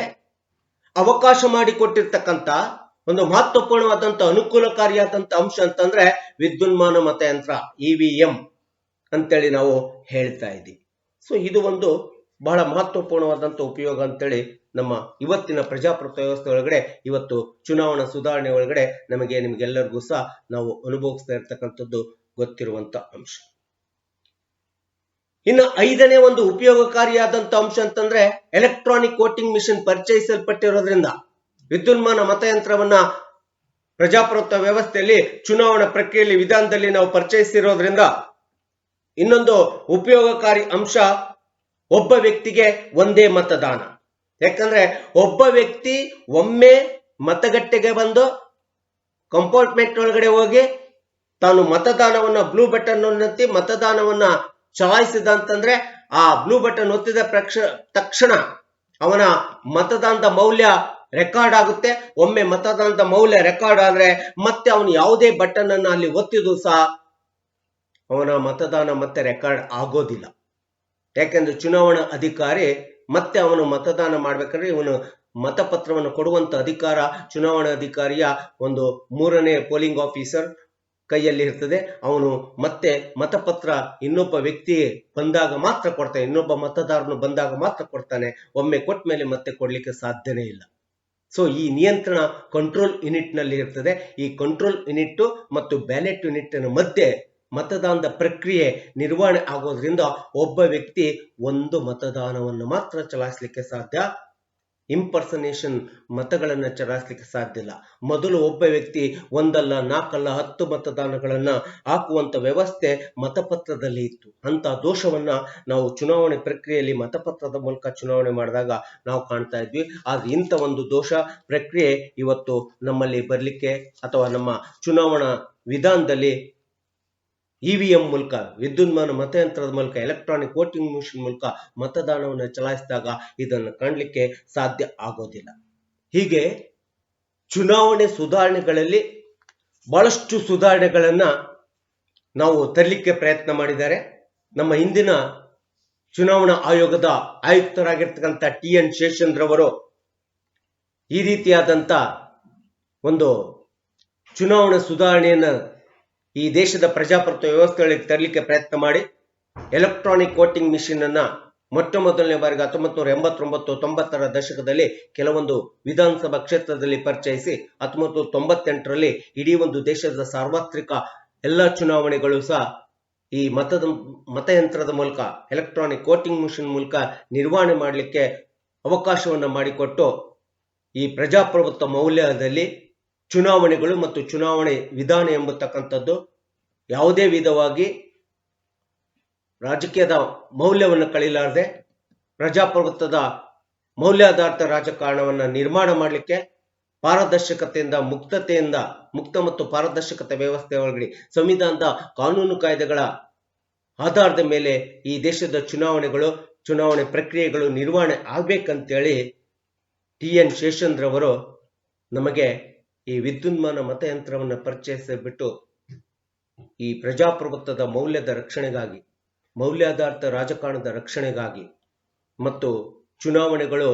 [SPEAKER 1] ಅವಕಾಶ ಮಾಡಿಕೊಟ್ಟಿರ್ತಕ್ಕಂಥ ಒಂದು ಮಹತ್ವಪೂರ್ಣವಾದಂತ ಅನುಕೂಲಕಾರಿಯಾದಂತ ಅಂಶ ಅಂತಂದ್ರೆ ವಿದ್ಯುನ್ಮಾನ ಮತಯಂತ್ರ EVM ಅಂತೇಳಿ ನಾವು ಹೇಳ್ತಾ ಇದ್ದೀವಿ. ಸೊ ಇದು ಒಂದು ಬಹಳ ಮಹತ್ವಪೂರ್ಣವಾದಂತ ಉಪಯೋಗ ಅಂತೇಳಿ ನಮ್ಮ ಇವತ್ತಿನ ಪ್ರಜಾಪ್ರಭುತ್ವ ವ್ಯವಸ್ಥೆ ಒಳಗಡೆ, ಇವತ್ತು ಚುನಾವಣಾ ಸುಧಾರಣೆ ಒಳಗಡೆ ನಿಮಗೆಲ್ಲರಿಗೂ ಸಹ ನಾವು ಅನುಭವಿಸ್ತಾ ಇರ್ತಕ್ಕಂಥದ್ದು ಗೊತ್ತಿರುವಂತ ಅಂಶ. ಇನ್ನು 5ನೇ ಒಂದು ಉಪಯೋಗಕಾರಿಯಾದಂತ ಅಂಶ ಅಂತಂದ್ರೆ ಎಲೆಕ್ಟ್ರಾನಿಕ್ ವೋಟಿಂಗ್ ಮಿಷಿನ್ ಪರಿಚಯಿಸಲ್ಪಟ್ಟಿರೋದ್ರಿಂದ, ವಿದ್ಯುನ್ಮಾನ ಮತಯಂತ್ರವನ್ನ ಪ್ರಜಾಪ್ರಭುತ್ವ ವ್ಯವಸ್ಥೆಯಲ್ಲಿ ಚುನಾವಣಾ ಪ್ರಕ್ರಿಯೆಯಲ್ಲಿ ವಿಧಾನದಲ್ಲಿ ನಾವು ಪರಿಚಯಿಸಿರೋದ್ರಿಂದ ಇನ್ನೊಂದು ಉಪಯೋಗಕಾರಿ ಅಂಶ ಒಬ್ಬ ವ್ಯಕ್ತಿಗೆ ಒಂದೇ ಮತದಾನ. ಯಾಕಂದ್ರೆ ಒಬ್ಬ ವ್ಯಕ್ತಿ ಒಮ್ಮೆ ಮತಗಟ್ಟೆಗೆ ಬಂದು ಕಂಪಾರ್ಟ್ಮೆಂಟ್ ಒಳಗಡೆ ಹೋಗಿ ತಾನು ಮತದಾನವನ್ನ ಬ್ಲೂ ಬಟನ್ ಒತ್ತಿ ಮತದಾನವನ್ನ ಚಲಾಯಿಸಿದ ಅಂತಂದ್ರೆ ಆ ಬ್ಲೂ ಬಟನ್ ಒತ್ತಿದ ತಕ್ಷಣ ಅವನ ಮತದಾನದ ಮೌಲ್ಯ ರೆಕಾರ್ಡ್ ಆಗುತ್ತೆ. ಒಮ್ಮೆ ಮತದಾನದ ಮೌಲ್ಯ ರೆಕಾರ್ಡ್ ಆದ್ರೆ ಮತ್ತೆ ಅವನು ಯಾವುದೇ ಬಟನ್ ಅನ್ನ ಅಲ್ಲಿ ಒತ್ತಿದ್ರು ಸಹ ಅವನ ಮತದಾನ ಮತ್ತೆ ರೆಕಾರ್ಡ್ ಆಗೋದಿಲ್ಲ. ಯಾಕೆಂದ್ರೆ ಚುನಾವಣಾ ಅಧಿಕಾರಿ ಮತ್ತೆ ಅವನು ಮತದಾನ ಮಾಡ್ಬೇಕಂದ್ರೆ ಇವನು ಮತಪತ್ರವನ್ನು ಕೊಡುವಂತ ಅಧಿಕಾರ ಚುನಾವಣಾ ಅಧಿಕಾರಿಯ ಒಂದು 3ನೇ ಪೋಲಿಂಗ್ ಆಫೀಸರ್ ಕೈಯಲ್ಲಿ ಇರ್ತದೆ. ಅವನು ಮತ್ತೆ ಮತಪತ್ರ ಇನ್ನೊಬ್ಬ ವ್ಯಕ್ತಿ ಬಂದಾಗ ಮಾತ್ರ ಕೊಡ್ತಾನೆ, ಇನ್ನೊಬ್ಬ ಮತದಾರನು ಬಂದಾಗ ಮಾತ್ರ ಕೊಡ್ತಾನೆ. ಒಮ್ಮೆ ಕೊಟ್ಟ ಮೇಲೆ ಮತ್ತೆ ಕೊಡ್ಲಿಕ್ಕೆ ಸಾಧ್ಯನೇ ಇಲ್ಲ. ಸೊ ಈ ನಿಯಂತ್ರಣ ಕಂಟ್ರೋಲ್ ಯೂನಿಟ್ ನಲ್ಲಿ ಇರ್ತದೆ. ಈ ಕಂಟ್ರೋಲ್ ಯೂನಿಟ್ ಮತ್ತು ಬ್ಯಾಲೆಟ್ ಯೂನಿಟ್ ಮಧ್ಯೆ ಮತದಾನದ ಪ್ರಕ್ರಿಯೆ ನಿರ್ವಹಣೆ ಆಗೋದ್ರಿಂದ ಒಬ್ಬ ವ್ಯಕ್ತಿ ಒಂದು ಮತದಾನವನ್ನು ಮಾತ್ರ ಚಲಾಯಿಸಲಿಕ್ಕೆ ಸಾಧ್ಯ. ಇಂಪರ್ಸನೇಷನ್ ಮತಗಳನ್ನ ಚಲಾಯಿಸಲಿಕ್ಕೆ ಸಾಧ್ಯ ಇಲ್ಲ. ಮೊದಲು ಒಬ್ಬ ವ್ಯಕ್ತಿ 1 ಅಲ್ಲ 4 ಅಲ್ಲ 10 ಮತದಾನಗಳನ್ನ ಹಾಕುವಂತ ವ್ಯವಸ್ಥೆ ಮತಪತ್ರದಲ್ಲಿ ಇತ್ತು. ಅಂತ ದೋಷವನ್ನ ನಾವು ಚುನಾವಣೆ ಪ್ರಕ್ರಿಯೆಯಲ್ಲಿ ಮತಪತ್ರದ ಮೂಲಕ ಚುನಾವಣೆ ಮಾಡಿದಾಗ ನಾವು ಕಾಣ್ತಾ ಇದ್ವಿ. ಆದ್ರೆ ಇಂಥ ಒಂದು ದೋಷ ಪ್ರಕ್ರಿಯೆ ಇವತ್ತು ನಮ್ಮಲ್ಲಿ ಬರ್ಲಿಕ್ಕೆ ಅಥವಾ ನಮ್ಮ ಚುನಾವಣಾ ವಿಧಾನದಲ್ಲಿ EVM ಮೂಲಕ, ವಿದ್ಯುನ್ಮಾನ ಮತಯಂತ್ರದ ಮೂಲಕ, ಎಲೆಕ್ಟ್ರಾನಿಕ್ ವೋಟಿಂಗ್ ಮಿಷಿನ್ ಮೂಲಕ ಮತದಾನವನ್ನು ಚಲಾಯಿಸಿದಾಗ ಇದನ್ನು ಕಾಣಲಿಕ್ಕೆ ಸಾಧ್ಯ ಆಗೋದಿಲ್ಲ. ಹೀಗೆ ಚುನಾವಣೆ ಸುಧಾರಣೆಗಳಲ್ಲಿ ಬಹಳಷ್ಟು ಸುಧಾರಣೆಗಳನ್ನ ನಾವು ತರಲಿಕ್ಕೆ ಪ್ರಯತ್ನ ಮಾಡಿದ್ದಾರೆ. ನಮ್ಮ ಹಿಂದಿನ ಚುನಾವಣಾ ಆಯೋಗದ ಆಯುಕ್ತರಾಗಿರ್ತಕ್ಕಂಥ TN ಶೇಷನ್ ರವರು ಈ ರೀತಿಯಾದಂತ ಒಂದು ಚುನಾವಣಾ ಸುಧಾರಣೆಯನ್ನ ಈ ದೇಶದ ಪ್ರಜಾಪ್ರಭುತ್ವ ವ್ಯವಸ್ಥೆಗಳಿಗೆ ತರಲಿಕ್ಕೆ ಪ್ರಯತ್ನ ಮಾಡಿ ಎಲೆಕ್ಟ್ರಾನಿಕ್ ವೋಟಿಂಗ್ ಮಿಷಿನ್ ಅನ್ನ ಮೊದಲನೇ ಬಾರಿಗೆ 1989-90ರ ದಶಕದಲ್ಲಿ ಕೆಲವೊಂದು ವಿಧಾನಸಭಾ ಕ್ಷೇತ್ರದಲ್ಲಿ ಪರಿಚಯಿಸಿ 1998ರಲ್ಲಿ ಇಡೀ ಒಂದು ದೇಶದ ಸಾರ್ವತ್ರಿಕ ಎಲ್ಲ ಚುನಾವಣೆಗಳು ಸಹ ಈ ಮತಯಂತ್ರದ ಮೂಲಕ, ಎಲೆಕ್ಟ್ರಾನಿಕ್ ವೋಟಿಂಗ್ ಮಿಷಿನ್ ಮೂಲಕ ನಿರ್ವಹಣೆ ಮಾಡಲಿಕ್ಕೆ ಅವಕಾಶವನ್ನು ಮಾಡಿಕೊಟ್ಟು ಈ ಪ್ರಜಾಪ್ರಭುತ್ವ ಮೌಲ್ಯದಲ್ಲಿ ಚುನಾವಣೆಗಳು ಮತ್ತು ಚುನಾವಣೆ ವಿಧಾನ ಎಂಬತಕ್ಕಂಥದ್ದು ಯಾವುದೇ ವಿಧವಾಗಿ ರಾಜಕೀಯದ ಮೌಲ್ಯವನ್ನು ಕಳೀಲಾರದೆ ಪ್ರಜಾಪ್ರಭುತ್ವದ ಮೌಲ್ಯಾಧಾರಿತ ರಾಜಕಾರಣವನ್ನು ನಿರ್ಮಾಣ ಮಾಡಲಿಕ್ಕೆ ಪಾರದರ್ಶಕತೆಯಿಂದ ಮುಕ್ತ ಮತ್ತು ಪಾರದರ್ಶಕತೆ ವ್ಯವಸ್ಥೆ ಒಳಗಡೆ ಸಂವಿಧಾನದ ಕಾನೂನು ಕಾಯ್ದೆಗಳ ಆಧಾರದ ಮೇಲೆ ಈ ದೇಶದ ಚುನಾವಣೆ ಪ್ರಕ್ರಿಯೆಗಳು ನಿರ್ವಹಣೆ ಆಗ್ಬೇಕಂತೇಳಿ TN ಶೇಷನ್ ರವರು ನಮಗೆ ಈ ವಿದ್ಯುನ್ಮಾನ ಮತಯಂತ್ರವನ್ನು ಪರಿಚಯಿಸಿಬಿಟ್ಟು ಈ ಪ್ರಜಾಪ್ರಭುತ್ವದ ಮೌಲ್ಯದ ರಕ್ಷಣೆಗಾಗಿ, ಮೌಲ್ಯಾಧಾರಿತ ರಾಜಕಾರಣದ ರಕ್ಷಣೆಗಾಗಿ ಮತ್ತು ಚುನಾವಣೆಗಳು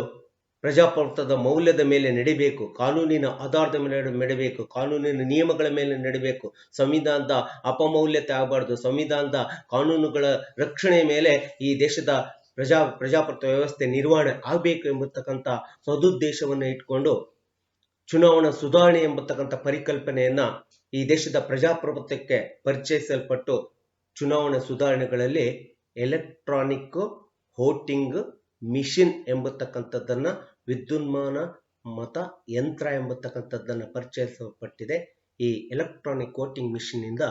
[SPEAKER 1] ಪ್ರಜಾಪ್ರಭುತ್ವದ ಮೌಲ್ಯದ ಮೇಲೆ ನಡಿಬೇಕು, ಕಾನೂನಿನ ಆಧಾರದ ಮೇಲೆ ನಡಿಬೇಕು, ಕಾನೂನಿನ ನಿಯಮಗಳ ಮೇಲೆ ನಡಿಬೇಕು, ಸಂವಿಧಾನದ ಅಪಮೌಲ್ಯತೆ ಆಗಬಾರ್ದು, ಸಂವಿಧಾನದ ಕಾನೂನುಗಳ ರಕ್ಷಣೆ ಮೇಲೆ ಈ ದೇಶದ ಪ್ರಜಾಪ್ರಭುತ್ವ ವ್ಯವಸ್ಥೆ ನಿರ್ವಹಣೆ ಆಗಬೇಕು ಎಂಬತಕ್ಕಂಥ ಸದುದ್ದೇಶವನ್ನು ಇಟ್ಕೊಂಡು ಚುನಾವಣಾ ಸುಧಾರಣೆ ಎಂಬತಕ್ಕಂಥ ಪರಿಕಲ್ಪನೆಯನ್ನ ಈ ದೇಶದ ಪ್ರಜಾಪ್ರಭುತ್ವಕ್ಕೆ ಪರಿಚಯಿಸಲ್ಪಟ್ಟು ಚುನಾವಣಾ ಸುಧಾರಣೆಗಳಲ್ಲಿ ಎಲೆಕ್ಟ್ರಾನಿಕ್ ವೋಟಿಂಗ್ ಮಿಷಿನ್ ಎಂಬತಕ್ಕಂಥದ್ದನ್ನ ವಿದ್ಯುನ್ಮಾನ ಮತ ಯಂತ್ರ ಎಂಬತಕ್ಕಂಥದ್ದನ್ನ ಪರಿಚಯಿಸಲ್ಪಟ್ಟಿದೆ. ಈ ಎಲೆಕ್ಟ್ರಾನಿಕ್ ವೋಟಿಂಗ್ ಮಿಷಿನ್ ಇಂದ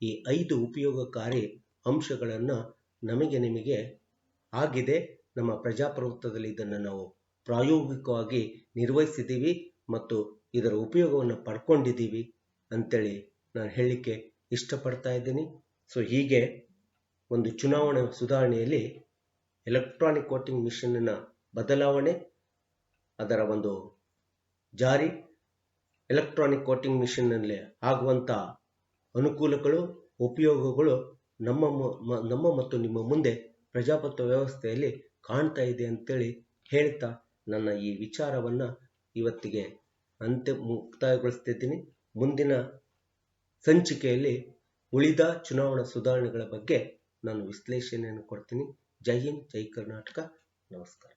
[SPEAKER 1] ಈ 5 ಉಪಯೋಗಕಾರಿ ಅಂಶಗಳನ್ನ ನಿಮಗೆ ಆಗಿದೆ. ನಮ್ಮ ಪ್ರಜಾಪ್ರಭುತ್ವದಲ್ಲಿ ಇದನ್ನು ನಾವು ಪ್ರಾಯೋಗಿಕವಾಗಿ ನಿರ್ವಹಿಸಿದ್ದೀವಿ ಮತ್ತು ಇದರ ಉಪಯೋಗವನ್ನು ಪಡ್ಕೊಂಡಿದ್ದೀವಿ ಅಂತೇಳಿ ನಾನು ಹೇಳಲಿಕ್ಕೆ ಇಷ್ಟಪಡ್ತಾ ಇದ್ದೀನಿ. ಸೊ ಹೀಗೆ ಒಂದು ಚುನಾವಣಾ ಸುಧಾರಣೆಯಲ್ಲಿ ಎಲೆಕ್ಟ್ರಾನಿಕ್ ವೋಟಿಂಗ್ ಮಿಷನ್ನ ಬದಲಾವಣೆ, ಅದರ ಒಂದು ಜಾರಿ, ಎಲೆಕ್ಟ್ರಾನಿಕ್ ವೋಟಿಂಗ್ ಮಿಷನ್ನಲ್ಲಿ ಆಗುವಂಥ ಅನುಕೂಲಗಳು, ಉಪಯೋಗಗಳು ನಮ್ಮ ಮತ್ತು ನಿಮ್ಮ ಮುಂದೆ ಪ್ರಜಾಪ್ರಭುತ್ವ ವ್ಯವಸ್ಥೆಯಲ್ಲಿ ಕಾಣ್ತಾ ಇದೆ ಅಂತೇಳಿ ಹೇಳ್ತಾ ನನ್ನ ಈ ವಿಚಾರವನ್ನು ಇವತ್ತಿಗೆ ಮುಕ್ತಾಯಗೊಳಿಸ್ತಿದ್ದೀನಿ. ಮುಂದಿನ ಸಂಚಿಕೆಯಲ್ಲಿ ಉಳಿದ ಚುನಾವಣಾ ಸುಧಾರಣೆಗಳ ಬಗ್ಗೆ ನಾನು ವಿಶ್ಲೇಷಣೆಯನ್ನು ಕೊಡ್ತೀನಿ. ಜೈ ಹಿಂದ್, ಜೈ ಕರ್ನಾಟಕ, ನಮಸ್ಕಾರ.